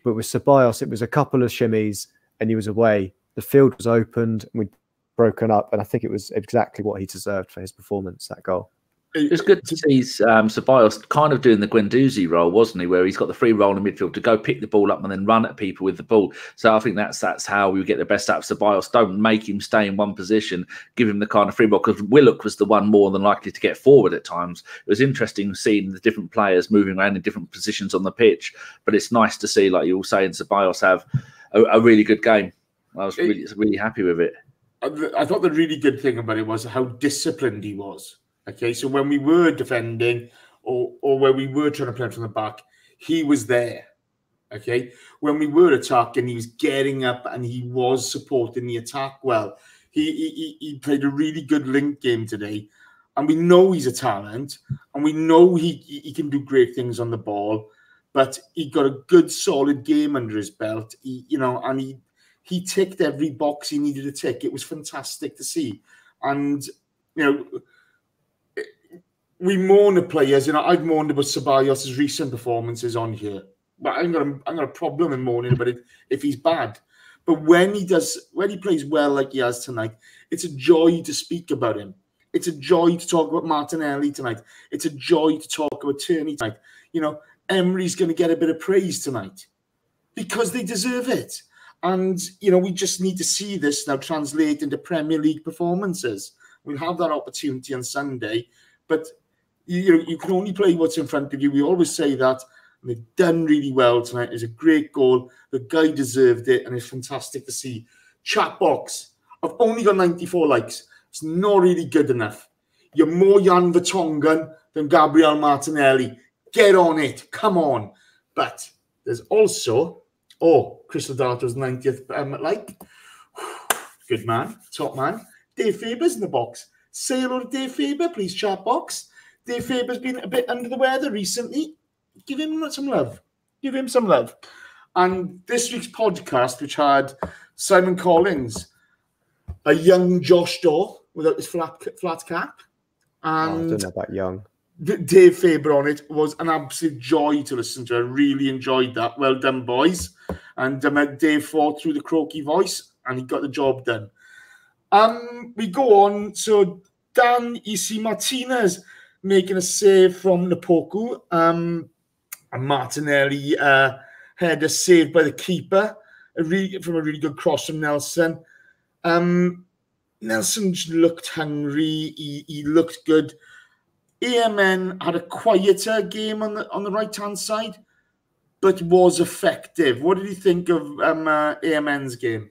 But with Ceballos, it was a couple of shimmies and he was away. The field was opened and we'd broken up, and I think it was exactly what he deserved for his performance, that goal. It was good to see Ceballos kind of doing the Guendouzi role, wasn't he? Where he's got the free role in midfield to go pick the ball up and then run at people with the ball. So I think that's how we get the best out of Ceballos. Don't make him stay in one position. Give him the kind of free ball, because Willock was the one more than likely to get forward at times. It was interesting seeing the different players moving around in different positions on the pitch. But it's nice to see, like you were saying, Ceballos have a really good game. I was really happy with it. I thought the really good thing about it was how disciplined he was. Okay, so when we were defending or when we were trying to play from the back, he was there. Okay, when we were attacking, he was getting up and he was supporting the attack well. He played a really good link game today, and we know he's a talent, and we know he can do great things on the ball. But he got a good, solid game under his belt. He ticked every box he needed to tick. It was fantastic to see. And, we mourn the players. I've mourned about Ceballos' recent performances on here. But I'm got a problem in mourning about it if he's bad. But when he plays well like he has tonight, it's a joy to speak about him. It's a joy to talk about Martinelli tonight. It's a joy to talk about Tierney tonight. You know, Emery's going to get a bit of praise tonight because they deserve it. And, you know, we just need to see this now translate into Premier League performances. We'll have that opportunity on Sunday. But, you can only play what's in front of you. We always say that. And they've done really well tonight. It was a great goal. The guy deserved it. And it's fantastic to see. Chat box. I've only got 94 likes. It's not really good enough. You're more Jan Vertonghen than Gabriel Martinelli. Get on it. Come on. But there's also... Crystal Data's 90th like. Good man. Top man. Dave Faber's in the box. Say hello to Dave Faber, please, chat box. Dave Faber's been a bit under the weather recently. Give him some love. Give him some love. And this week's podcast, which had Simon Collins, a young Josh Daw without his flat cap, and I don't know about young. Dave Faber on it was an absolute joy to listen to. I really enjoyed that. Well done, boys. And Dave fought through the croaky voice, and he got the job done. We go on. So Dan, you see Martinez making a save from Napoku. And Martinelli had a save by the keeper from a really good cross from Nelson. Nelson looked hungry. He looked good. AMN had a quieter game on the right-hand side, but was effective. What did you think of AMN's game?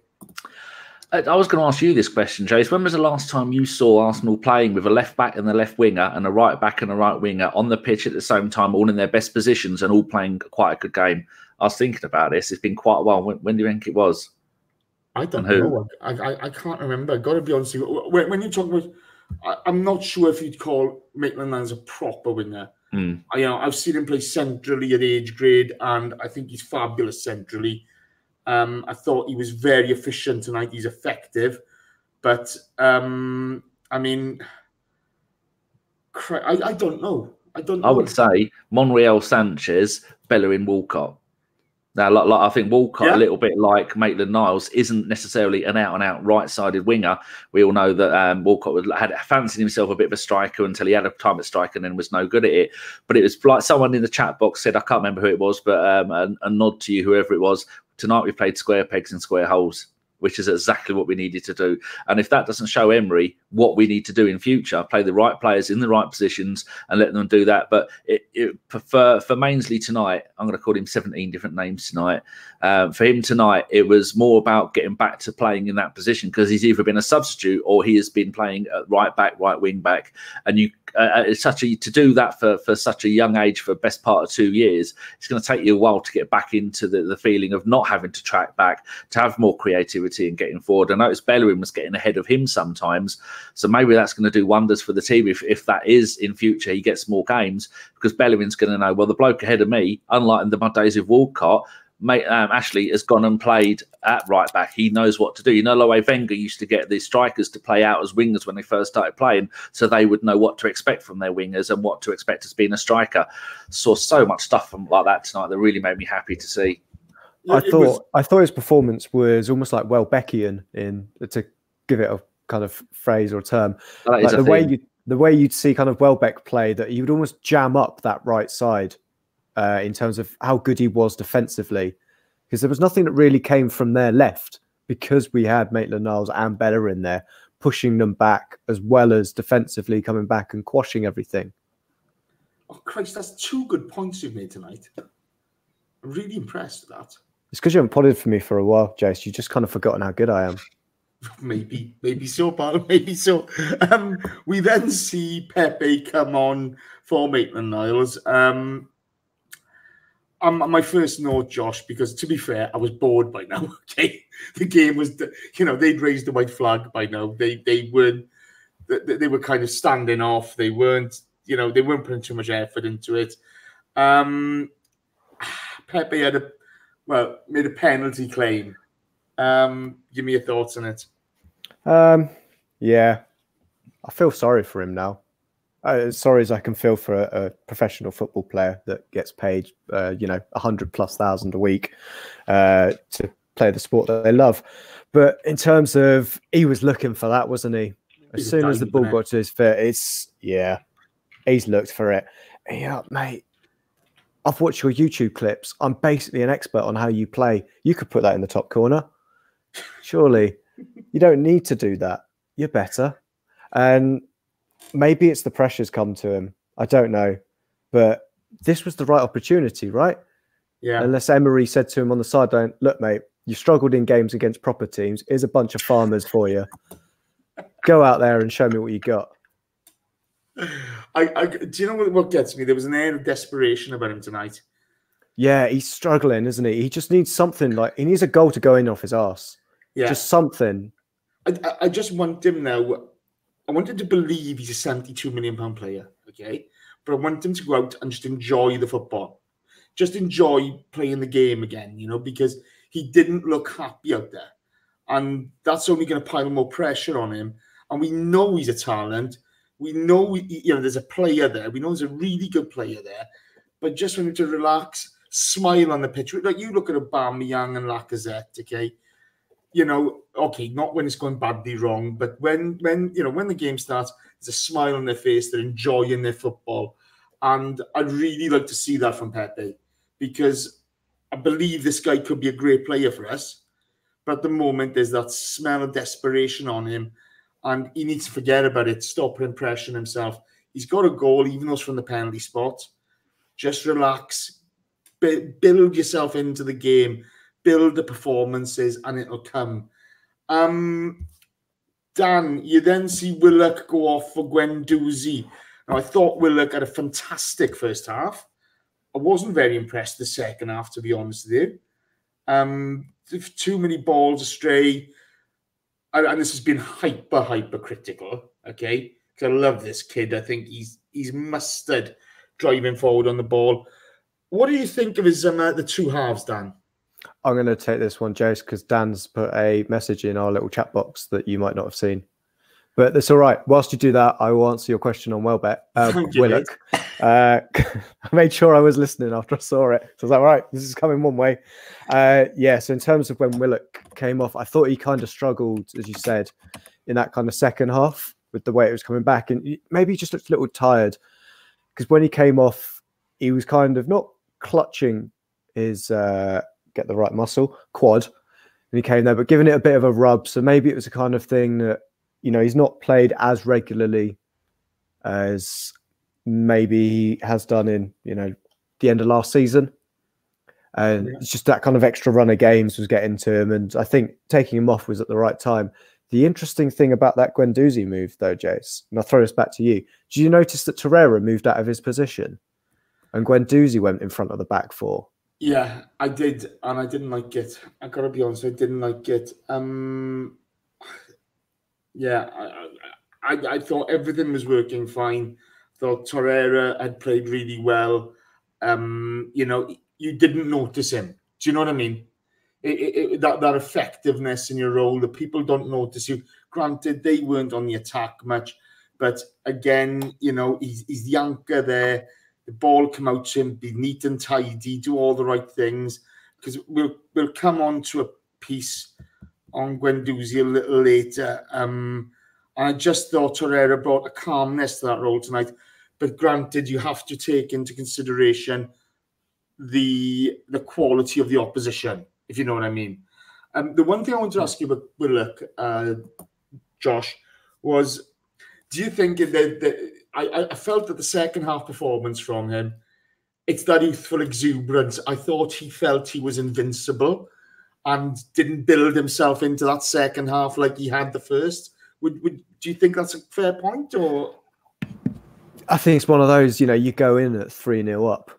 I was going to ask you this question, Chase. When was the last time you saw Arsenal playing with a left back and a left winger and a right back and a right winger on the pitch at the same time, all in their best positions and all playing quite a good game? I was thinking about this. It's been quite a while. When do you think it was? I don't know. I can't remember. Got to be honest with you. When you talk about... I'm not sure if you'd call Maitland-Niles a proper winger. I've seen him play centrally at age grade, and I think he's fabulous centrally. I thought he was very efficient tonight. He's effective. But, I mean, I don't know. I would say Monreal, Sanchez, Bellerin, Walcott. Now, I think Walcott, a little bit like Maitland-Niles, isn't necessarily an out-and-out right-sided winger. We all know that Walcott had fancied himself a bit of a striker until he had a time at striker and then was no good at it. But it was like someone in the chat box said, I can't remember who it was, but a nod to you, whoever it was. Tonight we played square pegs and square holes, which is exactly what we needed to do. And if that doesn't show Emery what we need to do in future, play the right players in the right positions and let them do that. But for Mainsley tonight, I'm going to call him 17 different names tonight. For him tonight, it was more about getting back to playing in that position because he's either been a substitute or he has been playing at right back, right wing back. And to do that for such a young age, for the best part of 2 years, it's going to take you a while to get back into the feeling of not having to track back, to have more creativity and getting forward. I noticed Bellerin was getting ahead of him sometimes, so maybe that's going to do wonders for the team if that is in future he gets more games, because Bellerin's going to know, well, the bloke ahead of me, unlike in my days of Walcott, Ashley has gone and played at right back. He knows what to do. You know, the way Wenger used to get the strikers to play out as wingers when they first started playing, so they would know what to expect from their wingers and what to expect as being a striker. Saw so much stuff like that tonight that really made me happy to see. I thought his performance was almost like Welbeckian, in to give it a kind of phrase or term. Like the way you'd see kind of Welbeck play, that he would almost jam up that right side. In terms of how good he was defensively, because there was nothing that really came from their left, because we had Maitland-Niles and Bellerin there pushing them back, as well as defensively coming back and quashing everything. Oh Christ, that's 2 good points you've made tonight. I'm really impressed with that. It's because you haven't potted for me for a while, Jace. You've just kind of forgotten how good I am. Maybe so, pal. Maybe so. We then see Pepe come on for Maitland-Niles. My first note, Josh, because to be fair, I was bored by now. Okay, the game was, they'd raised the white flag by now. They were kind of standing off. They weren't putting too much effort into it. Pepe made a penalty claim. Give me your thoughts on it. Yeah, I feel sorry for him now. sorry as I can feel for a professional football player that gets paid, 100,000+ a week to play the sport that they love. But in terms of, he was looking for that, wasn't he? As soon as the ball got to his foot, he's looked for it. Yeah, mate. I've watched your YouTube clips. I'm basically an expert on how you play. You could put that in the top corner. Surely. You don't need to do that. You're better. And maybe it's the pressures come to him. I don't know. But this was the right opportunity, right? Yeah. Unless Emery said to him on the sideline, look, mate, you struggled in games against proper teams. Here's a bunch of farmers for you. Go out there and show me what you got. Do you know what gets me? There was an air of desperation about him tonight. Yeah, he's struggling, isn't he? He just needs something, like he needs a goal to go in off his arse. Yeah, just something. I just want him now. I want him to believe he's a £72 million player, okay? But I want him to go out and just enjoy the football, just enjoy playing the game again, because he didn't look happy out there, and that's only going to pile more pressure on him. And we know he's a talent. We know, there's a player there. We know there's a really good player there. But just for him to relax, smile on the pitch. Like, you look at Aubameyang and Lacazette, okay? Okay, not when it's going badly wrong, but when the game starts, there's a smile on their face. They're enjoying their football. And I'd really like to see that from Pepe, because I believe this guy could be a great player for us. But at the moment, there's that smell of desperation on him. And he needs to forget about it, stop putting pressure on himself. He's got a goal, even though it's from the penalty spot. Just relax, build yourself into the game, build the performances, and it'll come. Dan, you then see Willock go off for Guendouzi. Now, I thought Willock had a fantastic first half. I wasn't very impressed the second half, to be honest with you. Too many balls astray. And this has been hyper critical, okay? Because I love this kid. I think he's mustard driving forward on the ball. What do you think of his the two halves, Dan? I'm going to take this one, Jace, because Dan's put a message in our little chat box that you might not have seen. But that's all right. Whilst you do that, I will answer your question on Welbeck. Willock. I made sure I was listening after I saw it. So I was like, all right, this is coming one way. So in terms of when Willock came off, I thought he kind of struggled, as you said, in that kind of second half with the way it was coming back. And maybe he just looked a little tired, because when he came off, he was kind of not clutching his, get the right muscle, quad, and he came there, but giving it a bit of a rub. So maybe it was a kind of thing that, he's not played as regularly as maybe he has done in, the end of last season. And it's just that kind of extra run of games was getting to him. And I think taking him off was at the right time. The interesting thing about that Guendouzi move, though, Jace, and I'll throw this back to you. Did you notice that Torreira moved out of his position and Guendouzi went in front of the back four? Yeah, I did. And I didn't like it. I got to be honest, I didn't like it. I thought everything was working fine. Thought Torreira had played really well. You didn't notice him. Do you know what I mean? That effectiveness in your role, the people don't notice you. Granted, they weren't on the attack much, but again, he's the anchor there. The ball come out to him, be neat and tidy, do all the right things. Because we'll come on to a piece on Guendouzi a little later. And I just thought Torreira brought a calmness to that role tonight. But granted, you have to take into consideration the quality of the opposition, if you know what I mean. The one thing I want to ask you about Willock, Josh, was, do you think that I felt that the second half performance from him, it's that youthful exuberance. I thought he felt he was invincible and didn't build himself into that second half like he had the first. Do you think that's a fair point? Or I think it's one of those, you go in at 3-0 up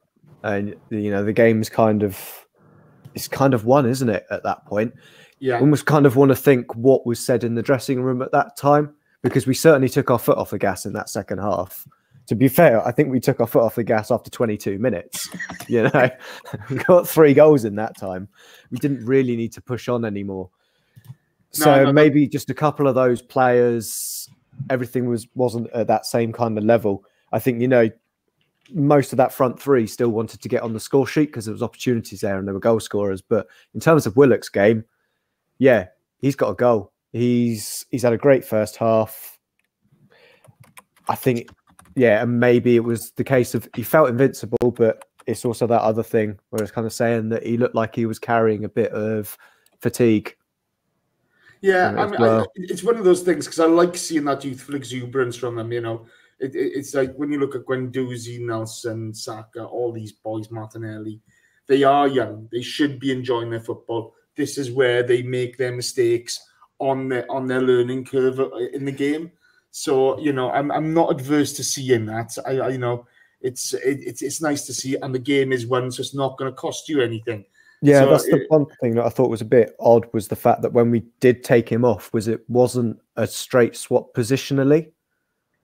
and, the game's kind of won, isn't it, at that point? Yeah. Almost kind of want to think what was said in the dressing room at that time, because we certainly took our foot off the gas in that second half. To be fair, I think we took our foot off the gas after 22 minutes. We got 3 goals in that time. We didn't really need to push on anymore. So maybe just a couple of those players, everything wasn't at that same kind of level. I think, most of that front three still wanted to get on the score sheet because there was opportunities there and there were goal scorers. But in terms of Willock's game, yeah, he's got a goal. He's had a great first half. I think, yeah, and maybe it was the case of he felt invincible, but it's also that other thing where it's kind of saying that he looked like he was carrying a bit of fatigue. Yeah, I mean, it's one of those things because I like seeing that youthful exuberance from them, It's like when you look at Guendouzi, Nelson, Xhaka, all these boys, Martinelli, they are young. They should be enjoying their football. This is where they make their mistakes on their learning curve in the game. So, I'm not adverse to seeing that. It's nice to see, and the game is one, so it's not going to cost you anything. Yeah, so that's the one thing that I thought was a bit odd was the fact that when we did take him off, it wasn't a straight swap positionally.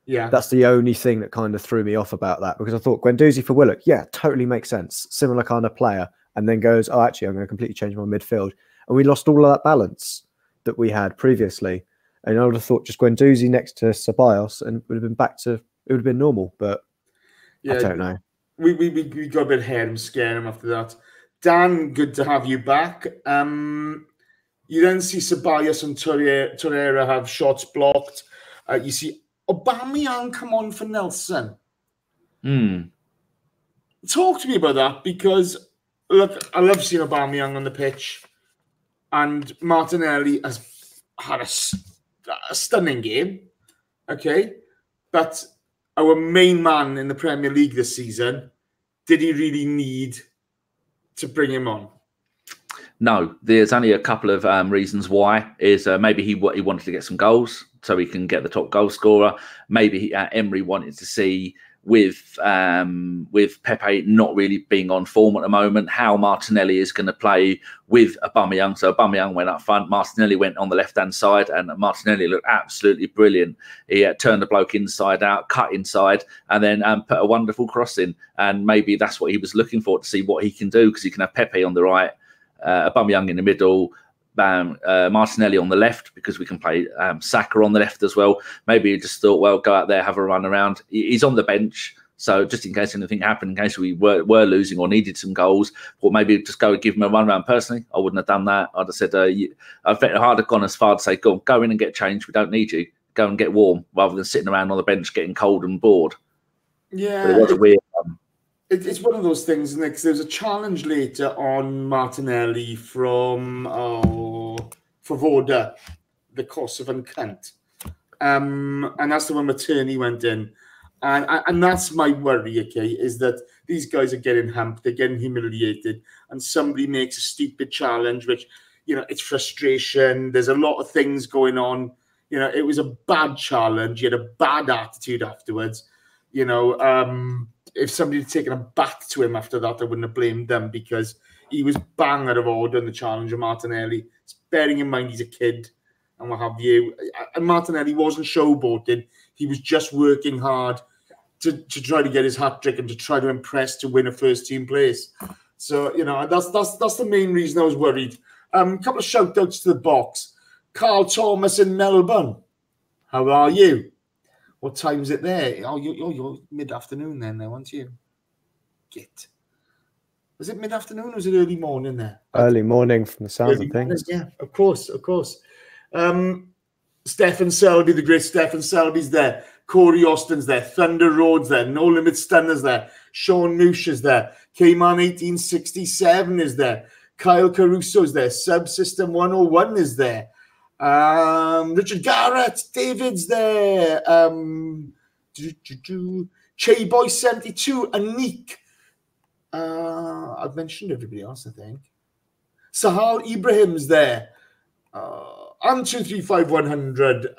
Yeah, that's the only thing that kind of threw me off about that, because I thought Guendouzi for Willock, yeah, totally makes sense. Similar kind of player. And then goes, oh, actually, I'm going to completely change my midfield. And we lost all of that balance that we had previously. And I would have thought just Guendouzi next to Ceballos and it would have been it would have been normal. But yeah, I don't know. We got a bit ahead and scared him after that. Dan, good to have you back. You then see Ceballos and Torreira have shots blocked. You see Aubameyang come on for Nelson. Talk to me about that, because look, I love seeing Aubameyang on the pitch, and Martinelli has had a stunning game. Okay, but our main man in the Premier League this season, did he really need to bring him on? No, there's only a couple of reasons why. Is maybe he wanted to get some goals so he can get the top goal scorer. Maybe Emery wanted to see with Pepe not really being on form at the moment, how Martinelli is going to play with Aubameyang. So Aubameyang went up front, Martinelli went on the left-hand side, and Martinelli looked absolutely brilliant. He turned the bloke inside out, cut inside, and then put a wonderful cross in. And maybe that's what he was looking for, to see what he can do, because he can have Pepe on the right, Aubameyang in the middle, Martinelli on the left, because we can play Saka on the left as well. Maybe he just thought, well, go out there, have a run around. He's on the bench, so just in case anything happened, in case we were losing or needed some goals, or maybe just go and give him a run around. Personally, I wouldn't have done that. I'd have said, I'd have gone as far to say, go in and get changed. We don't need you. Go and get warm, rather than sitting around on the bench getting cold and bored. Yeah, but it was a weird. It's one of those things, Nick. There's a challenge later on Martinelli from Favoda, the Kosovan cunt. And that's the one where Tierney went in. And that's my worry, okay, is that these guys are getting humped, they're getting humiliated, and somebody makes a stupid challenge, which, it's frustration. There's a lot of things going on. It was a bad challenge. You had a bad attitude afterwards. If somebody had taken a bat to him after that, I wouldn't have blamed them, because he was bang out of order in the challenge of Martinelli. Bearing in mind he's a kid and what have you. And Martinelli wasn't showboating. He was just working hard to try to get his hat-trick and to try to impress to win a first-team place. So, that's the main reason I was worried. A couple of shout-outs to the box. Carl Thomas in Melbourne. How are you? What time is it there? Oh, you're mid-afternoon then, now, aren't you? Was it mid-afternoon or was it early morning there? Early morning from the sounds of things. Yeah, of course. Stefan Selby, the great Stefan Selby's there. Corey Austin's there. Thunder Road's there. No Limit Stunner's there. Sean Noosh is there. K-Man 1867 is there. Kyle Caruso's there. Subsystem 101 is there. Richard Garrett, David's there. Che Boy 72, Anik. I've mentioned everybody else, I think. Sahal Ibrahim's there. And 235100.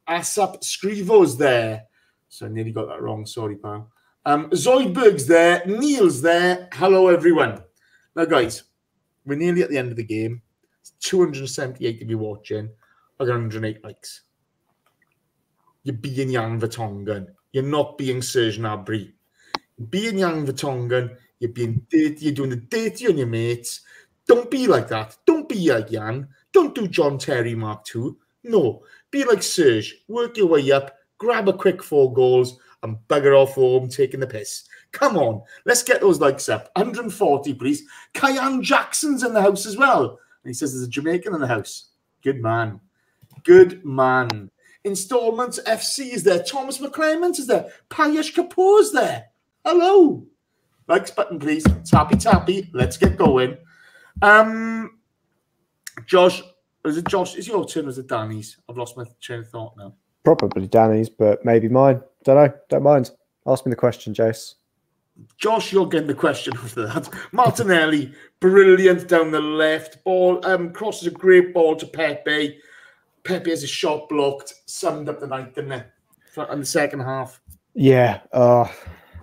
Asap Scrivo's there. So I nearly got that wrong. Sorry, pal. Zoidberg's there. Neil's there. Hello, everyone. Now, guys, we're nearly at the end of the game. 278 to be watching. I got 108 likes. You're being Jan Vertonghen. You're not being Serge Gnabry. Being Jan Vertonghen, you're being dirty. You're doing the dirty on your mates. Don't be like that. Don't be like Jan. Don't do John Terry Mark II. No. Be like Serge. Work your way up. grab a quick 4 goals, and bugger off home taking the piss. Come on, let's get those likes up. 140, please. Kyan Jackson's in the house as well. And he says there's a Jamaican in the house. Good man. Good man. Installments FC is there. Thomas McClement is there. Payesh Kapoor's there. Hello. Likes button, please. Tappy. Let's get going. Josh, is it Josh? Is your turn or is it Danny's? I've lost my train of thought now. Probably Danny's, but maybe mine. Don't know. Don't mind. Ask me the question, Jace. Josh, you're getting the question after that. Martinelli, brilliant down the left. Ball crosses a great ball to Pepe. Pepe has a shot blocked. Summed up the night, didn't it? In the second half. Yeah.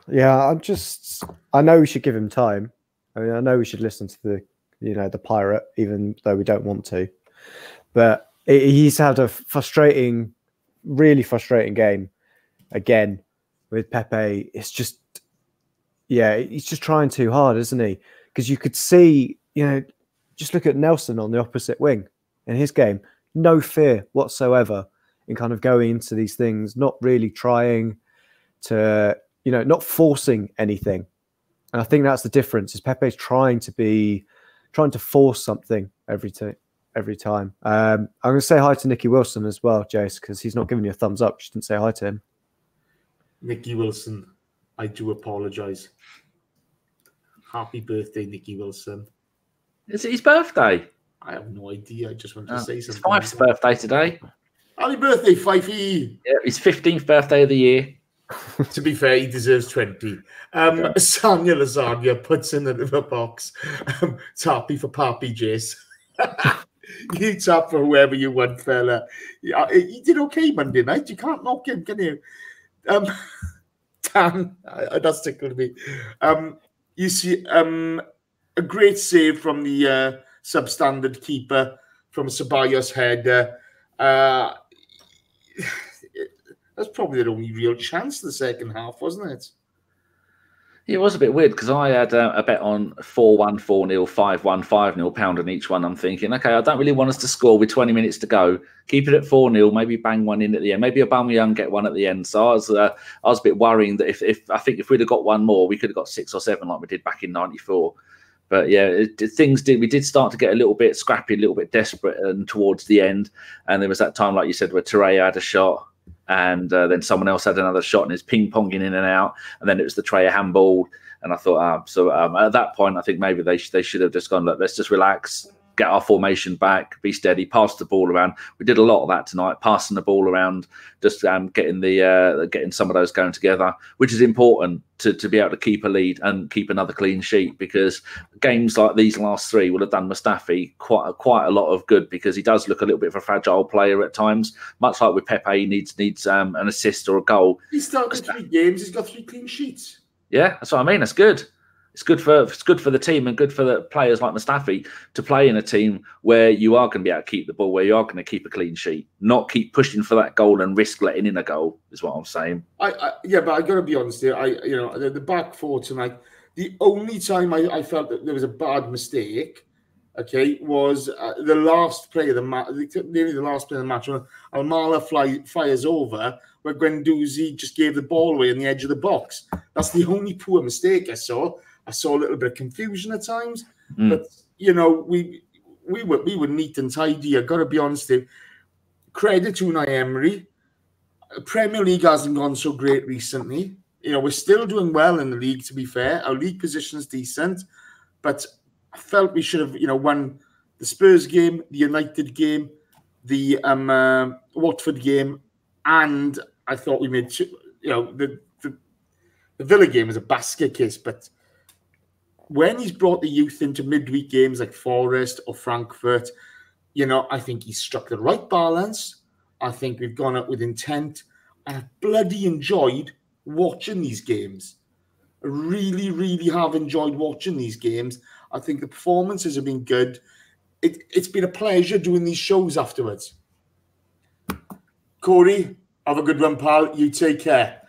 Yeah. I know we should give him time. I mean, I know we should listen to the pirate, even though we don't want to. But he's had a really frustrating game again with Pepe. It's just, he's just trying too hard, isn't he? Because you could see, just look at Nelson on the opposite wing in his game. No fear whatsoever in kind of going into these things, not really trying to, not forcing anything. And I think that's the difference. Is Pepe's trying to force something every time. I'm going to say hi to Nicky Wilson as well, Jace, because he's not giving you a thumbs up. You didn't say hi to him. Nicky Wilson, I do apologise. Happy birthday, Nicky Wilson. Is it his birthday? I have no idea. I just wanted to say something. It's Fife's birthday today. Happy birthday, Fifey. Yeah, his 15th birthday of the year. To be fair, he deserves 20. Sanya Lasagna puts in the box. Tappy for Pappy, Jace. You tap for whoever you want, fella. He did okay Monday night. You can't knock him, can you? Dan, that's tickled me. You see a great save from the substandard keeper from Ceballos header. That's probably their only real chance in the second half, wasn't it? It was a bit weird because I had a bet on 4-1, 4-0, 5-1, 5-0, pound on each one. I'm thinking, okay, I don't really want us to score with 20 minutes to go. Keep it at 4-0, maybe bang one in at the end. Maybe Aubameyang get one at the end. So I was a bit worrying that if we'd have got one more, we could have got 6 or 7 like we did back in '94. But yeah, we did start to get a little bit scrappy, a little bit desperate and towards the end. And there was that time, like you said, where Torreira had a shot. And then someone else had another shot and it's ping-ponging in and out. And then it was the Torreira handball. And I thought, at that point, I think maybe they should have just gone, look, let's just relax, get our formation back, be steady, pass the ball around. We did a lot of that tonight, passing the ball around, just getting some of those going together, which is important to be able to keep a lead and keep another clean sheet, because games like these last 3 would have done Mustafi quite a lot of good, because he does look a little bit of a fragile player at times, much like with Pepe. He needs an assist or a goal. He's started 3 games. He's got 3 clean sheets. Yeah, that's what I mean. That's good. It's good for the team and good for the players like Mustafi to play in a team where you are going to be able to keep the ball, where you are going to keep a clean sheet, not keep pushing for that goal and risk letting in a goal, is what I'm saying. Yeah, but I got to be honest here. The back 4 tonight, the only time I felt that there was a bad mistake, okay, was the last play of the match, nearly the last play of the match, when Almala fires over, where Guendouzi just gave the ball away on the edge of the box. That's the only poor mistake I saw. I saw a little bit of confusion at times, but we were neat and tidy. I got to be honest here. Credit to Unai Emery. Premier League hasn't gone so great recently. We're still doing well in the league. To be fair, our league position is decent, but I felt we should have won the Spurs game, the United game, the Watford game, and I thought we made the Villa game was a basket case, but when he's brought the youth into midweek games like Forest or Frankfurt, I think he's struck the right balance. I think we've gone up with intent. And I've bloody enjoyed watching these games. I really, really have enjoyed watching these games. I think the performances have been good. It's been a pleasure doing these shows afterwards. Corey, have a good one, pal. You take care.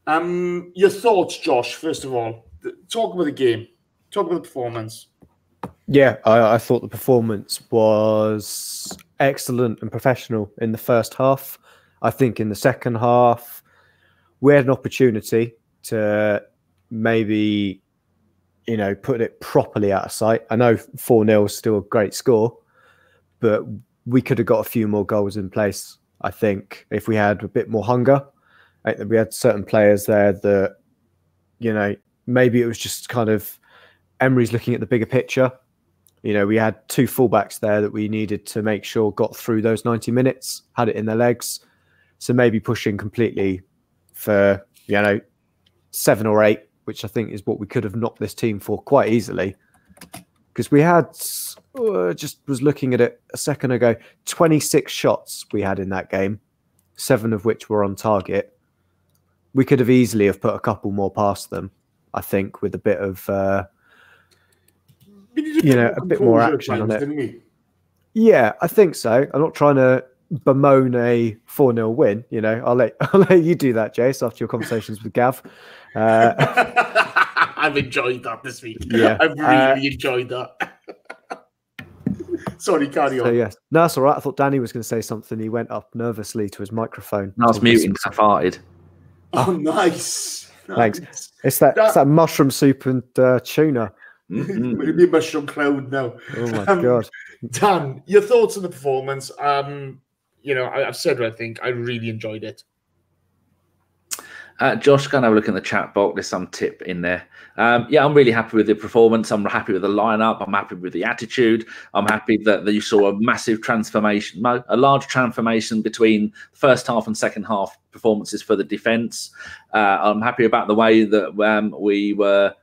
Your thoughts, Josh, first of all. Talk about the game. Talk about the performance. Yeah, I thought the performance was excellent and professional in the first half. I think in the second half, we had an opportunity to maybe, put it properly out of sight. I know 4-0 is still a great score, but we could have got a few more goals in place, I think, if we had a bit more hunger. We had certain players there that, maybe it was just kind of Emery's looking at the bigger picture. We had 2 fullbacks there that we needed to make sure got through those 90 minutes, had it in their legs. So maybe pushing completely for, 7 or 8, which I think is what we could have knocked this team for quite easily. Because we had, just was looking at it a second ago, 26 shots we had in that game, 7 of which were on target. We could have easily have put a couple more past them, I think, with a bit of, a bit more action on it. Didn't we? Yeah, I think so. I'm not trying to bemoan a 4-0 win. I'll let you do that, Jace, after your conversations with Gav. I've enjoyed that this week. Yeah, I've really enjoyed that. Sorry, carry on. Yes, no, that's all right. I thought Danny was going to say something. He went up nervously to his microphone. I was muting because I farted. Oh, nice. Thanks. It's that mushroom soup and tuna. It'll be a mushroom cloud now. Oh my God. Dan, your thoughts on the performance? I've said what I think. I really enjoyed it. Josh, go and have a look in the chat box. There's some tip in there. I'm really happy with the performance. I'm happy with the lineup. I'm happy with the attitude. I'm happy that you saw a massive transformation, a large transformation between first half and second half performances for the defence. I'm happy about the way that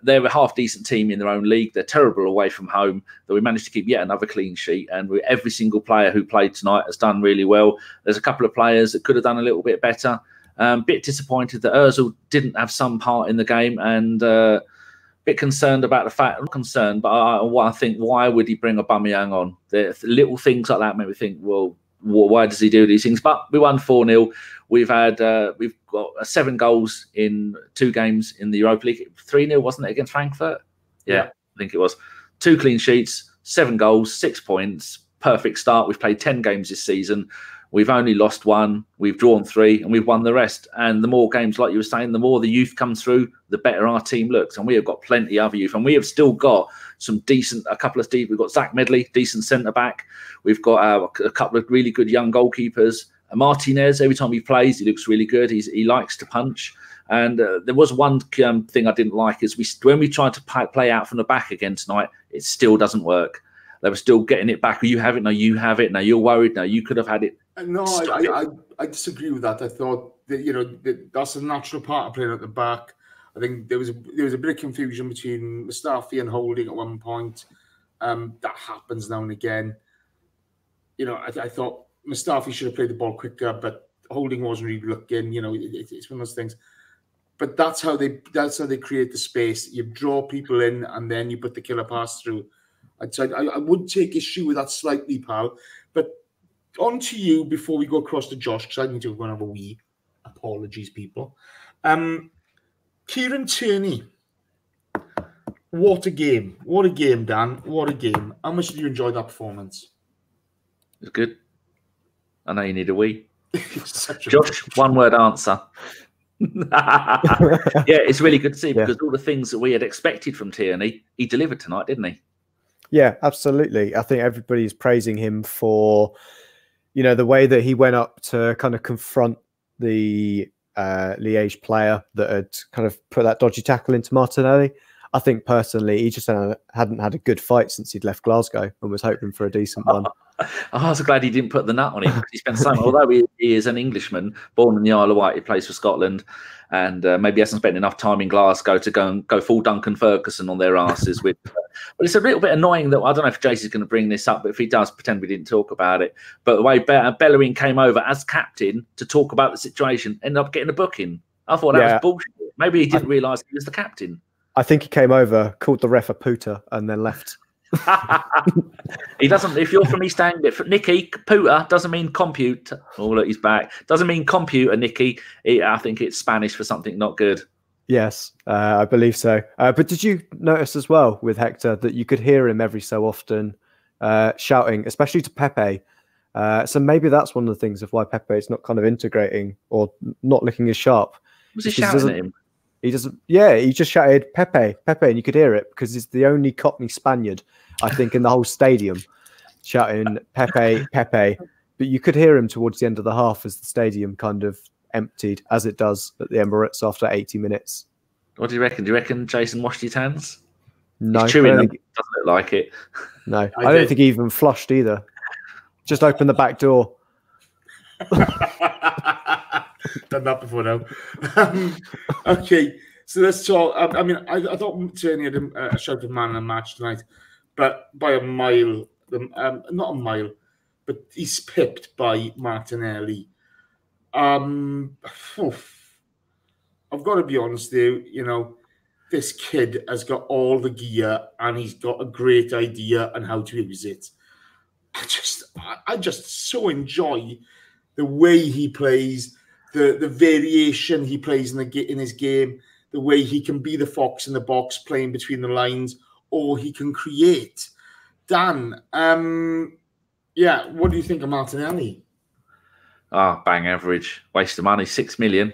they're a half-decent team in their own league. They're terrible away from home, that we managed to keep yet another clean sheet. And every single player who played tonight has done really well. There's a couple of players that could have done a little bit better. Bit disappointed that Ozil didn't have some part in the game, and bit concerned about the fact, not concerned, but I think, why would he bring Aubameyang on? The little things like that make me think, well, why does he do these things? But we won 4-0. We've got 7 goals in 2 games in the Europa League. 3-0, wasn't it, against Frankfurt? Yeah, I think it was. 2 clean sheets, 7 goals, 6 points. Perfect start. We've played 10 games this season. We've only lost 1. We've drawn 3, and we've won the rest. And the more games, like you were saying, the more the youth comes through, the better our team looks. And we have got plenty of youth, and we have still got a couple of we've got Zach Medley, decent centre back. We've got a couple of really good young goalkeepers. Martinez, every time he plays, he looks really good. He likes to punch. And there was one thing I didn't like is when we tried to play out from the back again tonight, it still doesn't work. They were still getting it back. You have it. No, you have it. No, you're worried. No, you could have had it. No, I disagree with that. I thought that that's a natural part of playing at the back. I think there was a bit of confusion between Mustafi and Holding at one point. That happens now and again. I thought Mustafi should have played the ball quicker, but Holding wasn't really looking. It's one of those things. But that's how they create the space. You draw people in, and then you put the killer pass through. I would take issue with that slightly, pal. But on to you before we go across to Josh, because I need to go and have a wee. Apologies, people. Kieran Tierney. What a game. What a game, Dan. What a game. How much did you enjoy that performance? It was good. I know you need a wee. Josh, one-word answer. It's really good to see because all the things that we had expected from Tierney, he delivered tonight, didn't he? Yeah, absolutely. I think everybody's praising him for, the way that he went up to kind of confront the Liege player that had kind of put that dodgy tackle into Martinelli. I think personally, he just hadn't had a good fight since he'd left Glasgow and was hoping for a decent one. I was glad he didn't put the nut on him because he spent so much. Although he is an Englishman, born in the Isle of Wight, he plays for Scotland, and maybe hasn't spent enough time in Glasgow to go full Duncan Ferguson on their asses. But it's a little bit annoying that I don't know if Jace is going to bring this up, but if he does, pretend we didn't talk about it. But the way Bellerin came over as captain to talk about the situation, ended up getting a booking. I thought that was bullshit. Maybe he didn't realise he was the captain. I think he came over, called the ref a pooter, and then left. He doesn't. If you're from East Anglia, Nicky, pooter doesn't mean compute. Oh, look, he's back. Doesn't mean computer, Nicky. I think it's Spanish for something not good. Yes, I believe so. But did you notice as well with Hector that you could hear him every so often shouting, especially to Pepe, So maybe that's one of the things of why Pepe is not kind of integrating or not looking as sharp. Was he shouting at him? He doesn't. Yeah, he just shouted Pepe, Pepe, and you could hear it because he's the only Cockney Spaniard, I think, in the whole stadium shouting Pepe, Pepe. But you could hear him towards the end of the half as the stadium kind of emptied, as it does at the Emirates after 80 minutes. What do you reckon? Do you reckon Jason washed his hands? No, he's chewing them. Doesn't look like it. No, I don't think he even flushed either. Just opened the back door. Done that before now. Okay, so let's talk. I mean, I thought Tierney had a shout of man in the match tonight, but by a mile, not a mile, but he's pipped by Martinelli. I've got to be honest there, you know, this kid has got all the gear and he's got a great idea on how to use it. I just so enjoy the way he plays, the variation he plays in his game, the way he can be the fox in the box playing between the lines, or he can create. Dan, yeah, what do you think of Martinelli? Bang average. Waste of money, 6 million.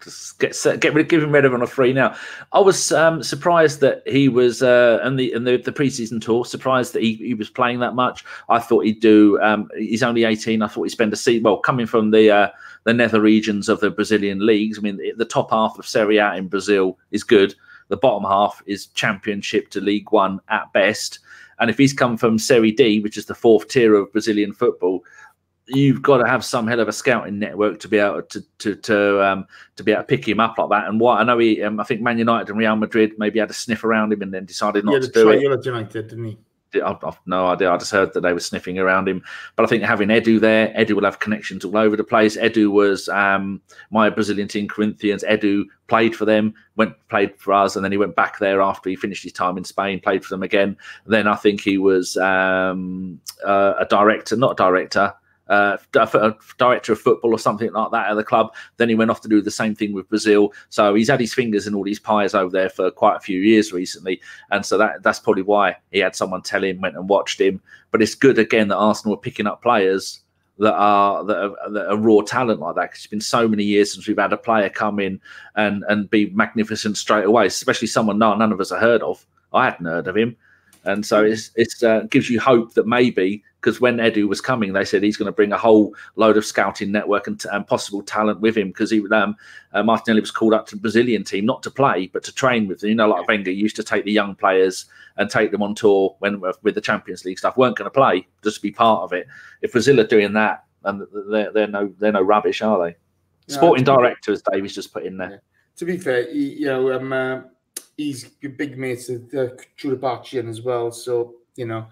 Just give him rid of on a free now. I was surprised that he was in the pre-season tour. Surprised that he was playing that much. I thought he'd do. He's only 18. I thought he'd spend a season. Well, coming from the nether regions of the Brazilian leagues. I mean, the top half of Serie A in Brazil is good. The bottom half is Championship to League One at best. And if he's come from Serie D, which is the 4th tier of Brazilian football, you've got to have some hell of a scouting network to be able to be able to pick him up like that. And what I know, I think Man United and Real Madrid maybe had a sniff around him and then decided not to do it. United, didn't he? I've no idea. I just heard that they were sniffing around him. But I think having Edu there, Edu will have connections all over the place. Edu was my Brazilian team, Corinthians. Edu played for them, played for us, and then he went back there after he finished his time in Spain, played for them again. Then I think he was a director, director of football or something like that at the club. Then he went off to do the same thing with Brazil. So he's had his fingers in all these pies over there for quite a few years recently. And so that's probably why he had someone tell him, went and watched him. But it's good, again, that Arsenal are picking up players that are raw talent like that. Because it's been so many years since we've had a player come in and be magnificent straight away, especially someone none of us have heard of. I hadn't heard of him. And so it gives you hope that maybe, because when Edu was coming, they said he's going to bring a whole load of scouting network and possible talent with him, because Martinelli was called up to the Brazilian team, not to play, but to train with them. You know, like Wenger used to take the young players and take them on tour with the Champions League stuff. Weren't going to play, just to be part of it. If Brazil are doing that, and they're no rubbish, are they? No, Sporting director, as Davies just put in there. Yeah. To be fair, he's big mates with Churabachian as well, so you know.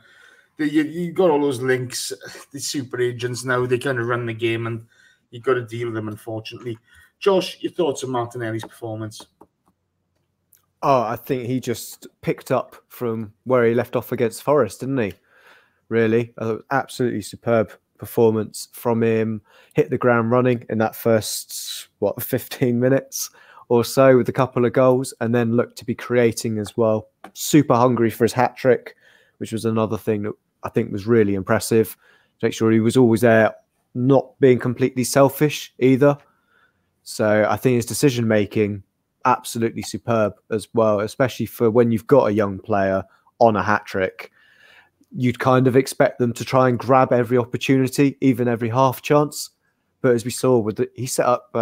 You got all those links, the super agents now, they kind of run the game and you've got to deal with them, unfortunately. Josh, your thoughts on Martinelli's performance? Oh, I think he just picked up from where he left off against Forest, didn't he? Really? Absolutely superb performance from him. Hit the ground running in that first, 15 minutes or so with a couple of goals, and then looked to be creating as well. Super hungry for his hat-trick, which was another thing that I think was really impressive. Make sure he was always there, not being completely selfish either. So I think his decision-making, absolutely superb as well, especially for when you've got a young player on a hat-trick. You'd kind of expect them to try and grab every opportunity, even every half chance. But as we saw, he set up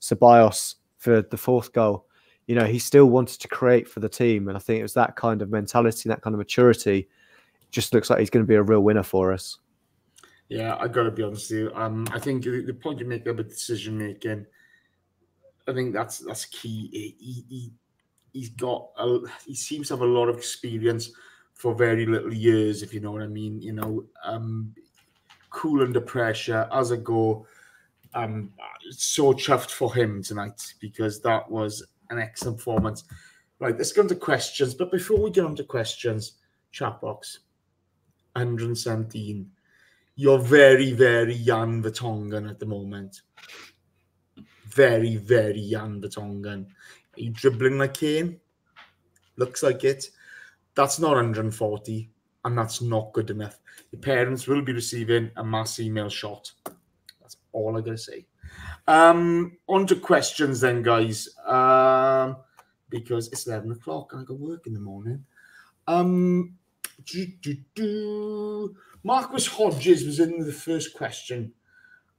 Ceballos for the 4th goal. You know, he still wanted to create for the team. And I think it was that kind of mentality, that kind of maturity. Just looks like he's going to be a real winner for us. Yeah, I got to be honest with you. I think the point you make about decision making, I think that's key. He seems to have a lot of experience for very little years, if you know what I mean. You know, cool under pressure as a go. So chuffed for him tonight, because that was an excellent performance. Right, let's go into questions. But before we get on to questions, chat box. 117. You're very, very Jan Vertonghen at the moment. Very, very Jan Vertonghen. Are you dribbling like Kane? Looks like it. That's not 140. and that's not good enough. Your parents will be receiving a mass email shot. That's all I gotta say. On to questions then, guys. Because it's 11 o'clock and I got work in the morning. Marcus Hodges was in the first question,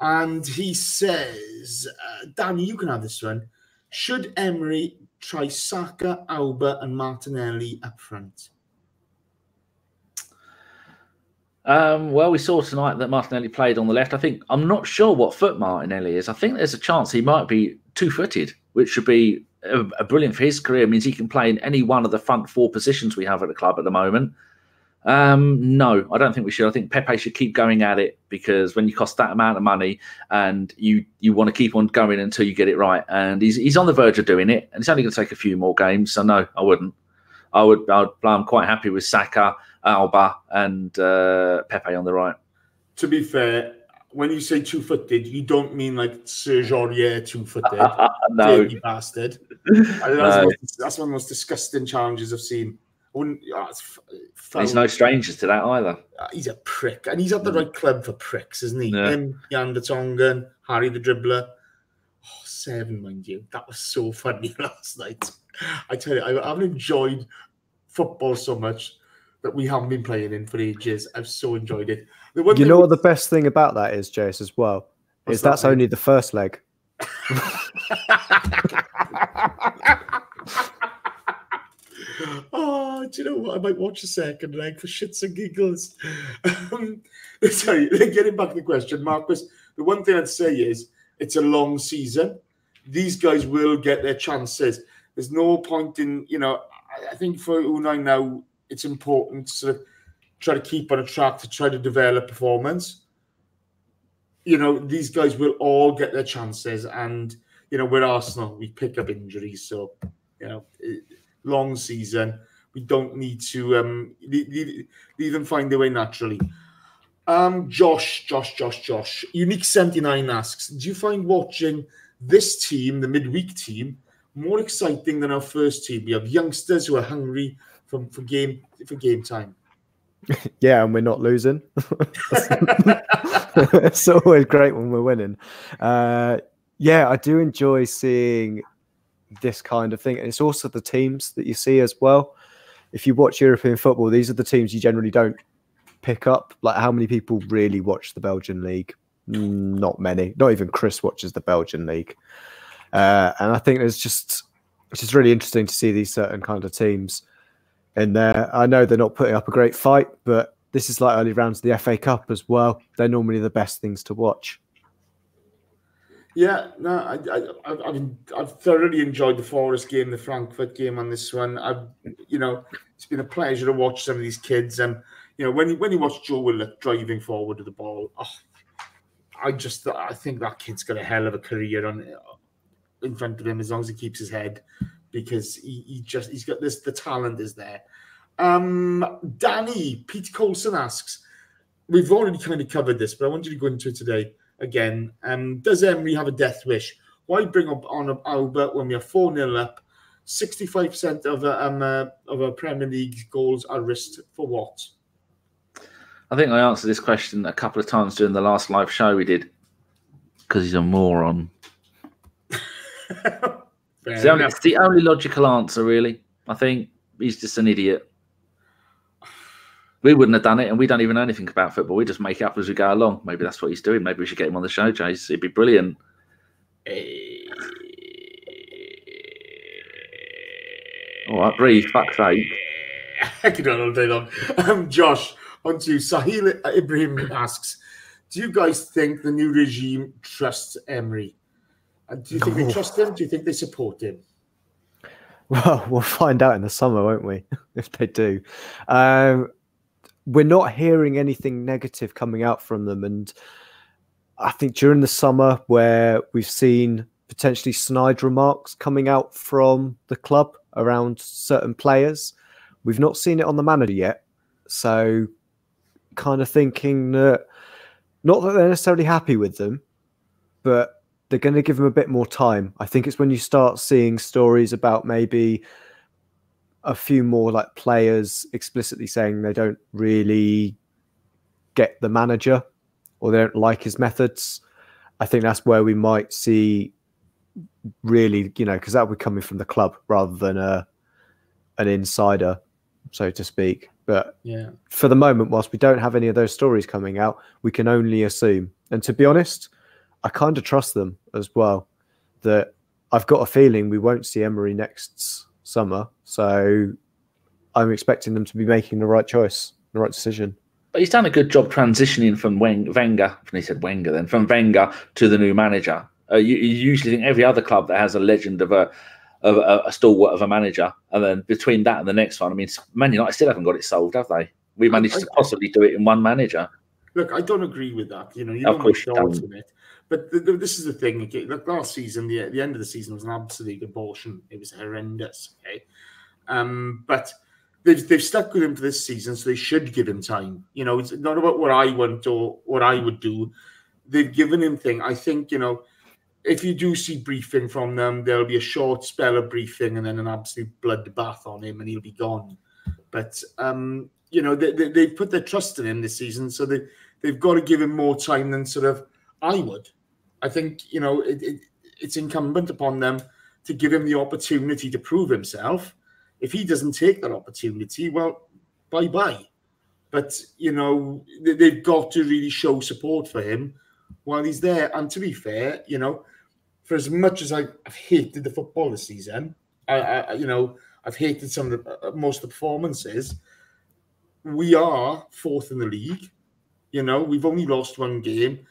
and he says, Danny, you can have this one. Should Emery try Xhaka, Auba, and Martinelli up front? Well, we saw tonight that Martinelli played on the left. I'm not sure what foot Martinelli is. I think there's a chance he might be two-footed, which should be a brilliant for his career. It means he can play in any one of the front four positions we have at the club at the moment. No, I don't think we should. I think Pepe should keep going at it, because when you cost that amount of money and you want to keep on going until you get it right, and he's on the verge of doing it, and it's only going to take a few more games. So no, I wouldn't. I'm quite happy with Xhaka, Auba, and Pepe on the right. To be fair, when you say two-footed, you don't mean like Serge Aurier two-footed. No, dirty bastard. That's one of the most disgusting challenges I've seen. He's no strangers to that either. He's a prick, and he's at the right club for pricks, isn't he? Yeah. Him, Jan de Tongan, Harry the Dribbler. 7, mind you. That was so funny last night. I tell you, I haven't enjoyed football so much that we haven't been playing in for ages. I've so enjoyed it. You know what the best thing about that is, Jace, as well? Is that's only the first leg. Oh, do you know what? I might watch the second leg for shits and giggles. Sorry, getting back to the question, Marcus, the one thing I'd say is it's a long season. These guys will get their chances. There's no point in, I think for Unai now, it's important to sort of try to keep on a track to try to develop performance. These guys will all get their chances, and, we're Arsenal, we pick up injuries. So, long season, we don't need to leave them find their way naturally. Josh, Unique 79 asks, do you find watching this team, the midweek team, more exciting than our first team? We have youngsters who are hungry for game time. Yeah, and we're not losing. It's always great when we're winning. Yeah, I do enjoy seeing this kind of thing. And it's also the teams that you see as well. If you watch European football, these are the teams you generally don't pick up. Like, how many people really watch the Belgian league? Not many. Not even Chris watches the Belgian league. And I think it's just really interesting to see these certain kind of teams in there. I know they're not putting up a great fight, but this is like early rounds of the FA Cup as well. They're normally the best things to watch. Yeah, no, I've thoroughly enjoyed the Forest game, the Frankfurt game on this one. It's been a pleasure to watch some of these kids. And, when you watch Joe Willock driving forward with the ball, I think that kid's got a hell of a career in front of him as long as he keeps his head, because he's got this, the talent is there. Danny, Pete Coulson asks, we've already kind of covered this, but I want you to go into it today again. Does Emery have a death wish? Why bring up on Albert when we are 4-0 up? 65% of our Premier League goals are risked for what? I think I answered this question a couple of times during the last live show we did, because he's a moron. It's the only logical answer, really. I think he's just an idiot. We wouldn't have done it, and we don't even know anything about football. We just make it up as we go along. Maybe that's what he's doing. Maybe we should get him on the show, Jace. It'd be brilliant. All right, breathe. Fuck's sake. I can do it all day long. Josh, on to Sahil Ibrahim asks, do you guys think the new regime trusts Emery? And do you think they trust him? Do you think they support him? Well, we'll find out in the summer, won't we? If they do. We're not hearing anything negative coming out from them. And I think during the summer, where we've seen potentially snide remarks coming out from the club around certain players, we've not seen it on the manager yet. So kind of thinking that, not that they're necessarily happy with them, but they're going to give them a bit more time. I think it's when you start seeing stories about maybe a few more like players explicitly saying they don't really get the manager or they don't like his methods, I think that's where we might see really, because that would be coming from the club rather than an insider, so to speak. But yeah, for the moment, whilst we don't have any of those stories coming out, we can only assume. And to be honest, I kind of trust them as well. That I've got a feeling we won't see Emery next summer. So I'm expecting them to be making the right choice, the right decision. But he's done a good job transitioning from Wenger, from Wenger to the new manager. You usually think every other club that has a legend of a stalwart of a manager, and then between that and the next one, I mean, Man United still haven't got it solved, have they? We managed to possibly do it in one manager. Look, I don't agree with that. You don't make goals in it. But this is the thing. Okay? Look, last season, the end of the season was an absolute abortion. It was horrendous. Okay, but they've stuck with him for this season, so they should give him time. It's not about what I want or what I would do. They've given him thing. I think if you do see briefing from them, there'll be a short spell of briefing and then an absolute bloodbath on him, and he'll be gone. But they've put their trust in him this season, so they've got to give him more time than sort of I would. I think it's incumbent upon them to give him the opportunity to prove himself. If he doesn't take that opportunity, well, bye-bye. But, they've got to really show support for him while he's there. And to be fair, for as much as I've hated the football this season, I've hated some of most of the performances. We are fourth in the league. We've only lost one game.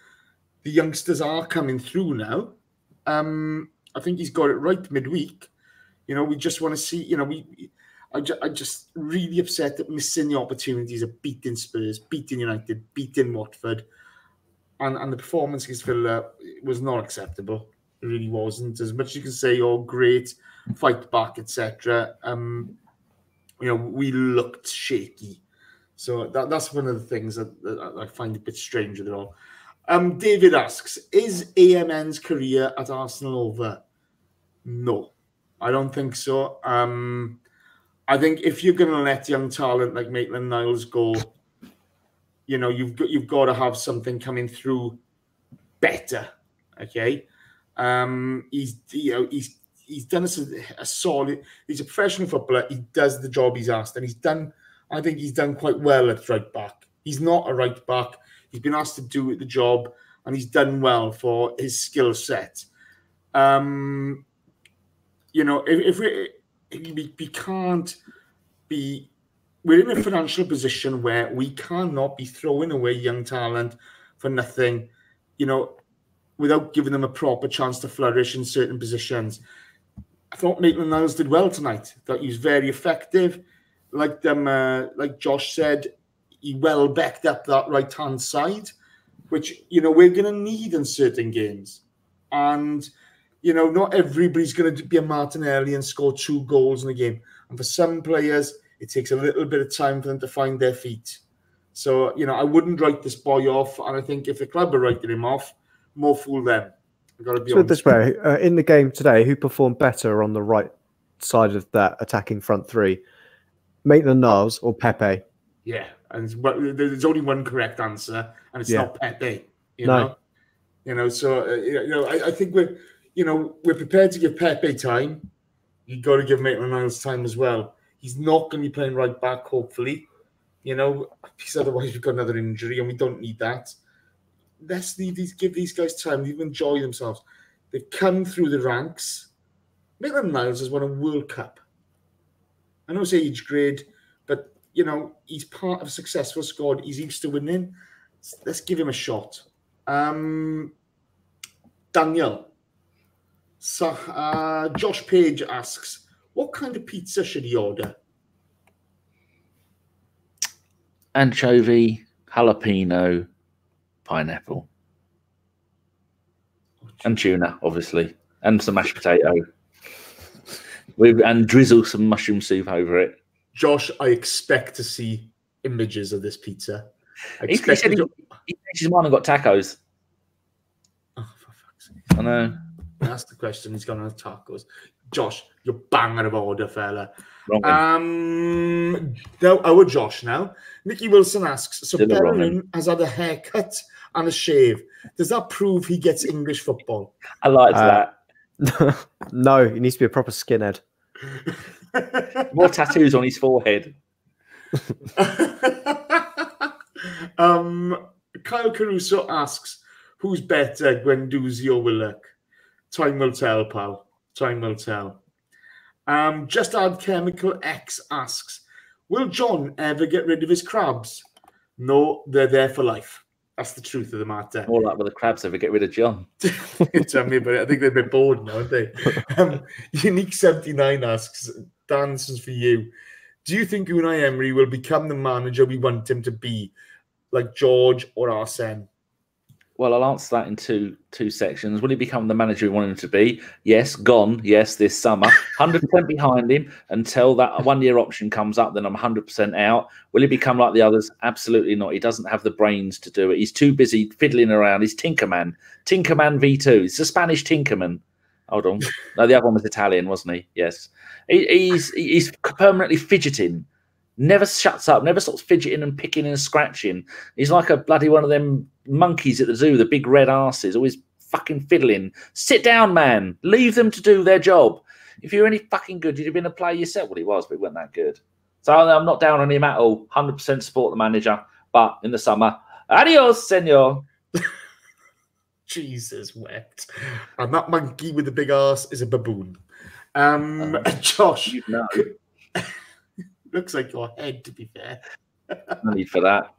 The youngsters are coming through now. I think he's got it right midweek. We just want to see. I just really upset at missing the opportunities of beating Spurs, beating United, beating Watford, and the performance against Villa was not acceptable. It really wasn't. As much as you can say, "Oh, great, fight back," etc. We looked shaky. So that's one of the things that I find a bit strange with it all. David asks, is AMN's career at Arsenal over? No, I don't think so. I think if you're going to let young talent like Maitland-Niles go, you've got to have something coming through better. Okay, he's done a solid. He's a professional footballer. He does the job he's asked, and I think he's done quite well at right back. He's not a right back. He's been asked to do the job, and he's done well for his skill set. If we can't be, we're in a financial position where we cannot be throwing away young talent for nothing, without giving them a proper chance to flourish in certain positions. I thought Maitland-Niles did well tonight. I thought he was very effective. Like Josh said, he well backed up that right-hand side, which, we're going to need in certain games. And, not everybody's going to be a Martinelli and score 2 goals in a game. And for some players, it takes a little bit of time for them to find their feet. So, I wouldn't write this boy off. And I think if the club are writing him off, more fool them. I've got to be honest. This way, in the game today, who performed better on the right side of that attacking front three? Maitland-Niles or Pepe? Yeah, and there's only one correct answer, and it's not Pepe. No. So I think we're prepared to give Pepe time. You've got to give Maitland-Niles time as well. He's not going to be playing right back, hopefully. Because otherwise we've got another injury, and we don't need that. Let's give these guys time. Leave them enjoy themselves. They've come through the ranks. Maitland-Niles has won a World Cup. I know it's age grade, but he's part of a successful squad. He's used to winning. Let's give him a shot. Daniel. So, Josh Page asks, what kind of pizza should he order? Anchovy, jalapeno, pineapple. And tuna, obviously. And some mashed potato. And drizzle some mushroom soup over it. Josh, I expect to see images of this pizza. He said he changed his mind and got tacos. Oh, for fuck's sake. I know. That's the question. He's gone on tacos. Josh, You're banger of order, fella. Wrong. Now, our Josh now. Nicky Wilson asks, so Bellerin has had a haircut and a shave. Does that prove he gets English football? I like that. No, he needs to be a proper skinhead. More tattoos on his forehead. Kyle Caruso asks, who's better, Guendouzi or Willock? Time will tell, pal. Time will tell. Just Add Chemical X asks, will John ever get rid of his crabs? No, they're there for life. That's the truth of the matter. More like will the crabs ever get rid of John? Tell me about it. I think they're a bit bored now, aren't they? Unique79 asks, Dan, this is for you. Do you think Unai Emery will become the manager we want him to be, like George or Arsene? Well, I'll answer that in two sections. Will he become the manager we want him to be? Yes. Gone. Yes, this summer. 100% behind him until that one-year option comes up. Then I'm 100% out. Will he become like the others? Absolutely not. He doesn't have the brains to do it. He's too busy fiddling around. He's Tinkerman. Tinkerman V2. He's a Spanish Tinkerman. Hold on. No, the other one was Italian, wasn't he? Yes. He's permanently fidgeting. Never shuts up, never stops fidgeting and picking and scratching. He's like a bloody one of them monkeys at the zoo, the big red arses, always fucking fiddling. Sit down, man. Leave them to do their job. If you're any fucking good, you'd have been a player yourself. Well, he was, but he wasn't that good. So I'm not down on him at all. 100% support the manager. But in the summer, adios, senor. Jesus wept. And that monkey with the big arse is a baboon. Josh. You know. Looks like your head, to be fair. No need for that.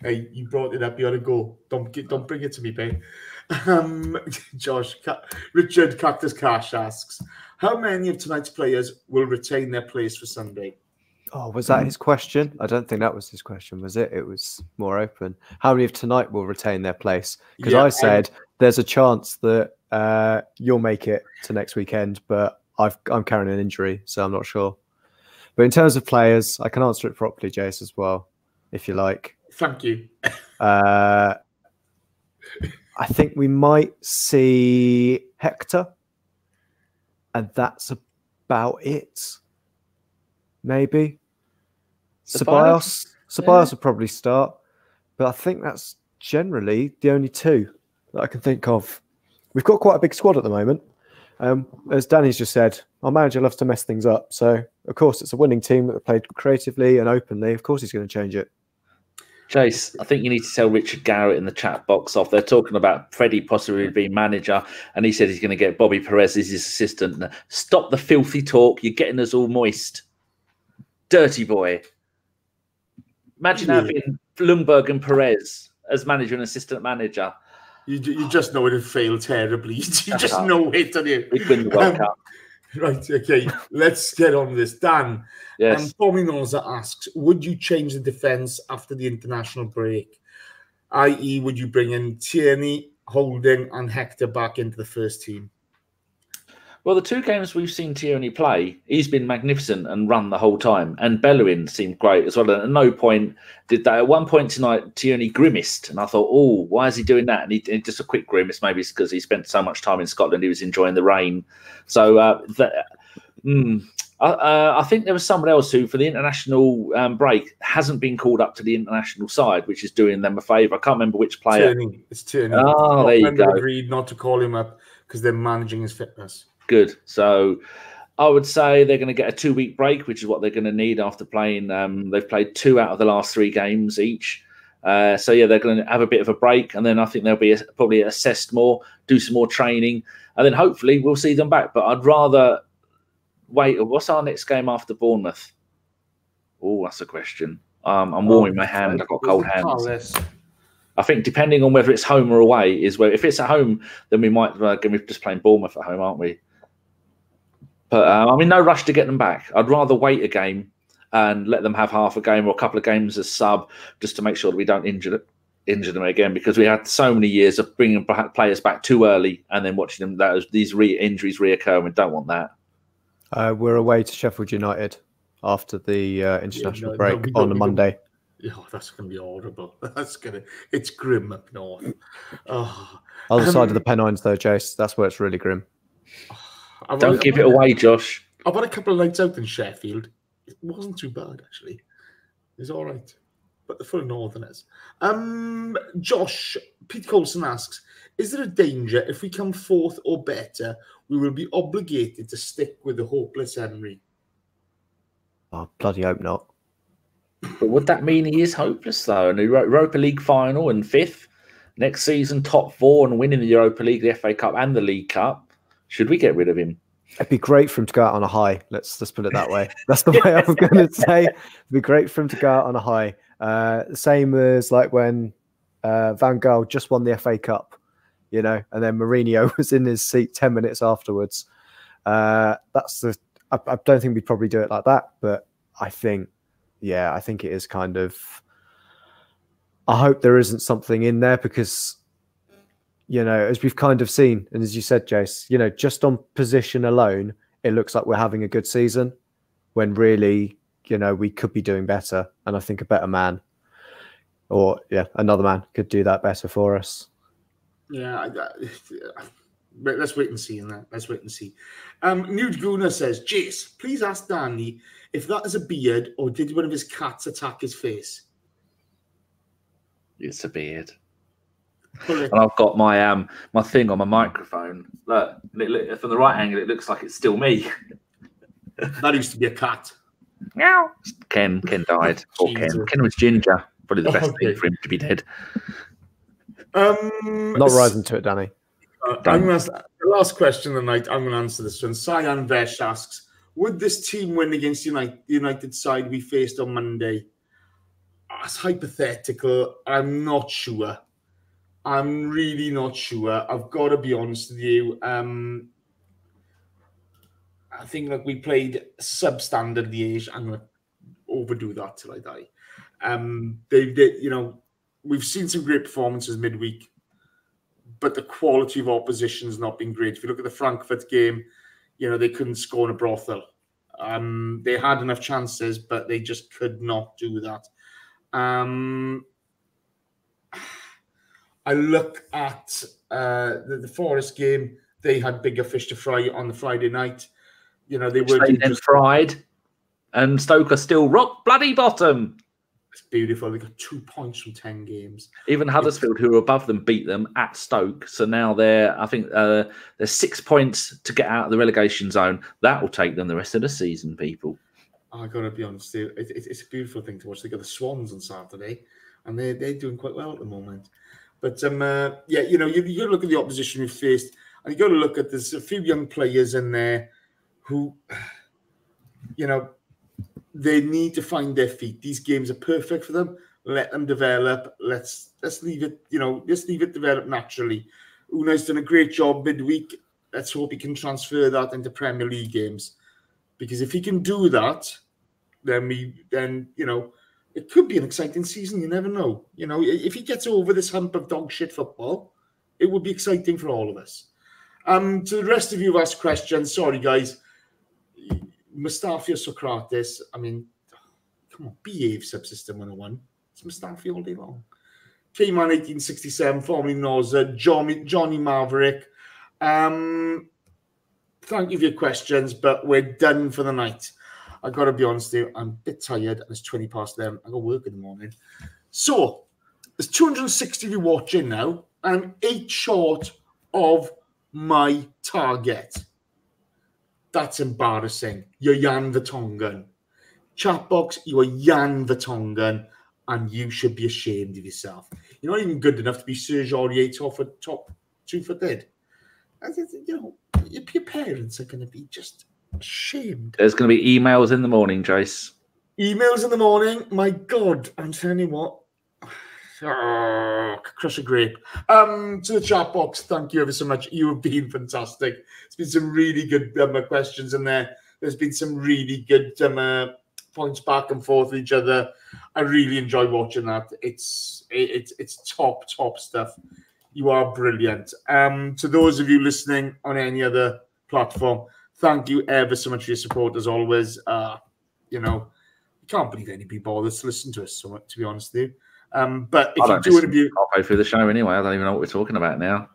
Hey, you brought it up. You ought to go. Don't bring it to me, babe. Josh, Richard Cactus Cash asks, how many of tonight's players will retain their place for Sunday? Oh, was that his question? I don't think that was his question, was it? It was more open. How many of tonight will retain their place? Because I said there's a chance that you'll make it to next weekend, but I'm carrying an injury, so I'm not sure. But in terms of players, I can answer it properly, Jace, as well, if you like. Thank you. I think we might see Hector, and that's about it. Maybe. Ceballos will probably start, but I think that's generally the only two that I can think of. We've got quite a big squad at the moment. As Danny's just said, our manager loves to mess things up. So, of course, it's a winning team that played creatively and openly. Of course, he's going to change it. Chase, I think you need to tell Richard Garrett in the chat box off. They're talking about Freddie possibly being manager, and he said he's going to get Bobby Perez as his assistant. Stop the filthy talk. You're getting us all moist. Dirty boy. Imagine having Lundberg and Perez as manager and assistant manager. You just know it would fail terribly. You just know it, don't you? We'd win the World Cup. Right, okay. Let's get on with this. Dan, yes. Dominoza asks, would you change the defence after the international break? I.e., would you bring in Tierney, Holding and Hector back into the first team? Well, the two games we've seen Tierney play, he's been magnificent and run the whole time. And Bellerin seemed great as well. At no point did that. At one point tonight, Tierney grimaced. And I thought, oh, why is he doing that? And he just a quick grimace. Maybe it's because he spent so much time in Scotland. He was enjoying the rain. So I think there was someone else who, for the international break, hasn't been called up to the international side, which is doing them a favour. I can't remember which player. Tierney. It's Tierney. Oh, there you go. Agreed not to call him up because they're managing his fitness. Good. So I would say they're going to get a 2-week break, which is what they're going to need after playing. They've played 2 out of the last 3 games each. So, yeah, they're going to have a bit of a break. And then I think they'll be probably assessed more, do some more training. And then hopefully we'll see them back. But I'd rather wait. What's our next game after Bournemouth? Oh, that's a question. I'm warming my hand. I've got cold hands. I think depending on whether it's home or away is where. If it's at home, then we might. We're just playing Bournemouth at home, aren't we? But I'm in no rush to get them back. I'd rather wait a game and let them have half a game or a couple of games as sub, just to make sure that we don't injure them again. Because we had so many years of bringing players back too early and then watching them these injuries reoccur. We don't want that. We're away to Sheffield United after the international break on a Monday. Oh, that's going to be horrible. It's grim up north. Oh. Other side of the Pennines, though, Jace. That's where it's really grim. Don't give it away, Josh. I've had a couple of nights out in Sheffield. It wasn't too bad, actually. It was all right. But the full Northerners. Josh, Pete Coulson asks, is there a danger if we come fourth or better, we will be obligated to stick with the hopeless Emery? Oh, bloody hope not. But would that mean he is hopeless, though? And the Europa League final and 5th, next season top 4 and winning the Europa League, the FA Cup and the League Cup. Should we get rid of him? It'd be great for him to go out on a high. Let's put it that way. That's the way I'm going to say. It'd be great for him to go out on a high. Same as like when Van Gaal just won the FA Cup, you know, and then Mourinho was in his seat 10 minutes afterwards. I don't think we'd probably do it like that, but I think it is kind of. I hope there isn't something in there because, you know, as we've kind of seen, and as you said, Jace, you know, just on position alone, it looks like we're having a good season when really, you know, we could be doing better. And I think a better man or, another man could do that better for us. Yeah, but let's wait and see in that. Let's wait and see. Nude Gooners says, Jace, please ask Danny if that is a beard or did one of his cats attack his face? It's a beard. And I've got my my thing on my microphone. Look, from the right angle, it looks like it's still me. That used to be a cat. Meow. Ken died. Poor Ken. Ken was ginger. Probably the best thing for him to be dead. Not rising to it, Danny. The last question of the night, I'm going to answer this one. Cyan Vesh asks, would this team win against the United side we faced on Monday? It's hypothetical. I'm not sure. I'm really not sure. I've got to be honest with you. I think we played substandard Liege. I'm going to overdo that till I die. We've seen some great performances midweek, but the quality of opposition has not been great. If you look at the Frankfurt game, you know, they couldn't score in a brothel. They had enough chances, but they just could not do that. I look at the Forest game. They had bigger fish to fry on the Friday night. You know, they were fried, and Stoke are still rock bloody bottom. It's beautiful. They got 2 points from 10 games. Even Huddersfield, who were above them, beat them at Stoke. So now they're 6 points to get out of the relegation zone. That will take them the rest of the season, people. I got to be honest, it's a beautiful thing to watch. They got the Swans on Saturday, and they're doing quite well at the moment. But you got to look at the opposition we've faced, and you got to look at there's a few young players in there who, you know, they need to find their feet. These games are perfect for them. Let them develop. Let's leave it, let's leave it develop naturally. Unai's done a great job midweek. Let's hope he can transfer that into Premier League games. Because if he can do that, then it could be an exciting season. You never know. You know, if he gets over this hump of dog shit football, it would be exciting for all of us. To the rest of you who asked questions, sorry guys. Mustafi or Sokratis, I mean, come on, behave Subsystem 101. It's Mustafi all day long. K-Man 1867, formerly Noza, Johnny Maverick. Thank you for your questions, but we're done for the night. I got to be honest with you, I'm a bit tired, and it's 20 past 11. I got work in the morning. So, there's 260 of you watching now, and I'm 8 short of my target. That's embarrassing. You're Jan Vertonghen. Chat box, you are Jan Vertonghen, and you should be ashamed of yourself. You're not even good enough to be Serge Aurier top 2 foot dead. You know, your parents are going to be just ashamed. There's going to be emails in the morning, Jace. Emails in the morning? My God, I'm telling you what. Crush a grape. To the chat box, thank you ever so much. You have been fantastic. There's been some really good questions in there. There's been some really good points back and forth with each other. I really enjoy watching that. It's top stuff. You are brilliant. To those of you listening on any other platform, thank you ever so much for your support as always. You know, I can't believe anybody bothers to listen to us so much, to be honest with you. But if you do want to be halfway through the show anyway, I don't even know what we're talking about now.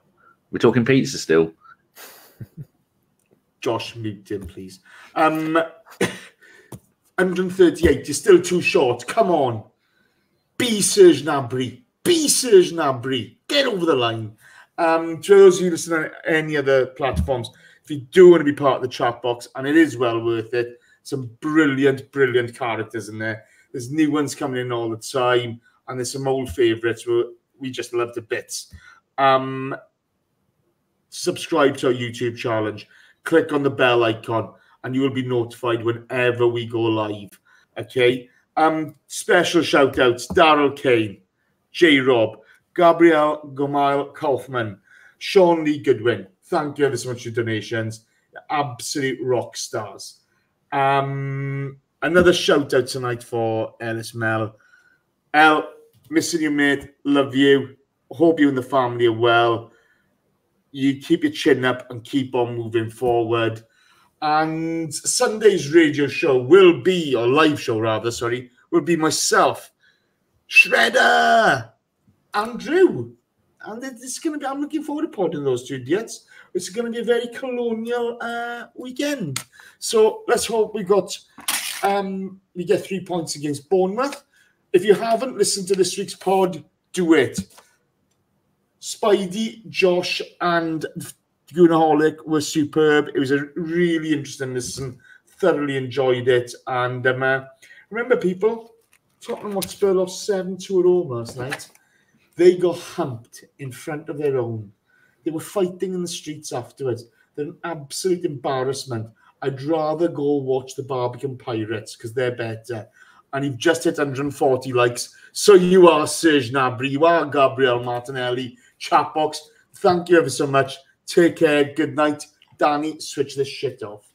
We're talking pizza still. Josh, mute him, please. 138, you're still too short. Come on. Be Serge Gnabry. Be Serge Gnabry. Get over the line. To those of you listening on any other platforms, if you do want to be part of the chat box, and it is well worth it, some brilliant, brilliant characters in there. There's new ones coming in all the time, and there's some old favourites we just love to bits. Subscribe to our YouTube challenge. Click on the bell icon, and you will be notified whenever we go live. Okay? Special shout-outs, Daryl Kane, J-Rob, Gabriel Gomal Kaufman, Sean Lee Goodwin. Thank you ever so much for your donations. Absolute rock stars. Another shout-out tonight for Ellis Mel. El, missing you, mate. Love you. Hope you and the family are well. You keep your chin up and keep on moving forward. And Sunday's radio show will be, or live show rather, sorry, will be myself, Shredder, Andrew. And it's going to be, I'm looking forward to podding those two idiots. It's going to be a very colonial weekend. So let's hope we get 3 points against Bournemouth. If you haven't listened to this week's pod, do it. Spidey, Josh, and Goonaholic were superb. It was a really interesting listen. Thoroughly enjoyed it. And remember, people, Tottenham Hotspur lost 7-2 at home last night. They got humped in front of their own. They were fighting in the streets afterwards. They're an absolute embarrassment. I'd rather go watch the Barbican Pirates because they're better. And you've just hit 140 likes. So you are Serge Gnabry. You are Gabriel Martinelli. Chat box. Thank you ever so much. Take care. Good night. Danny, switch this shit off.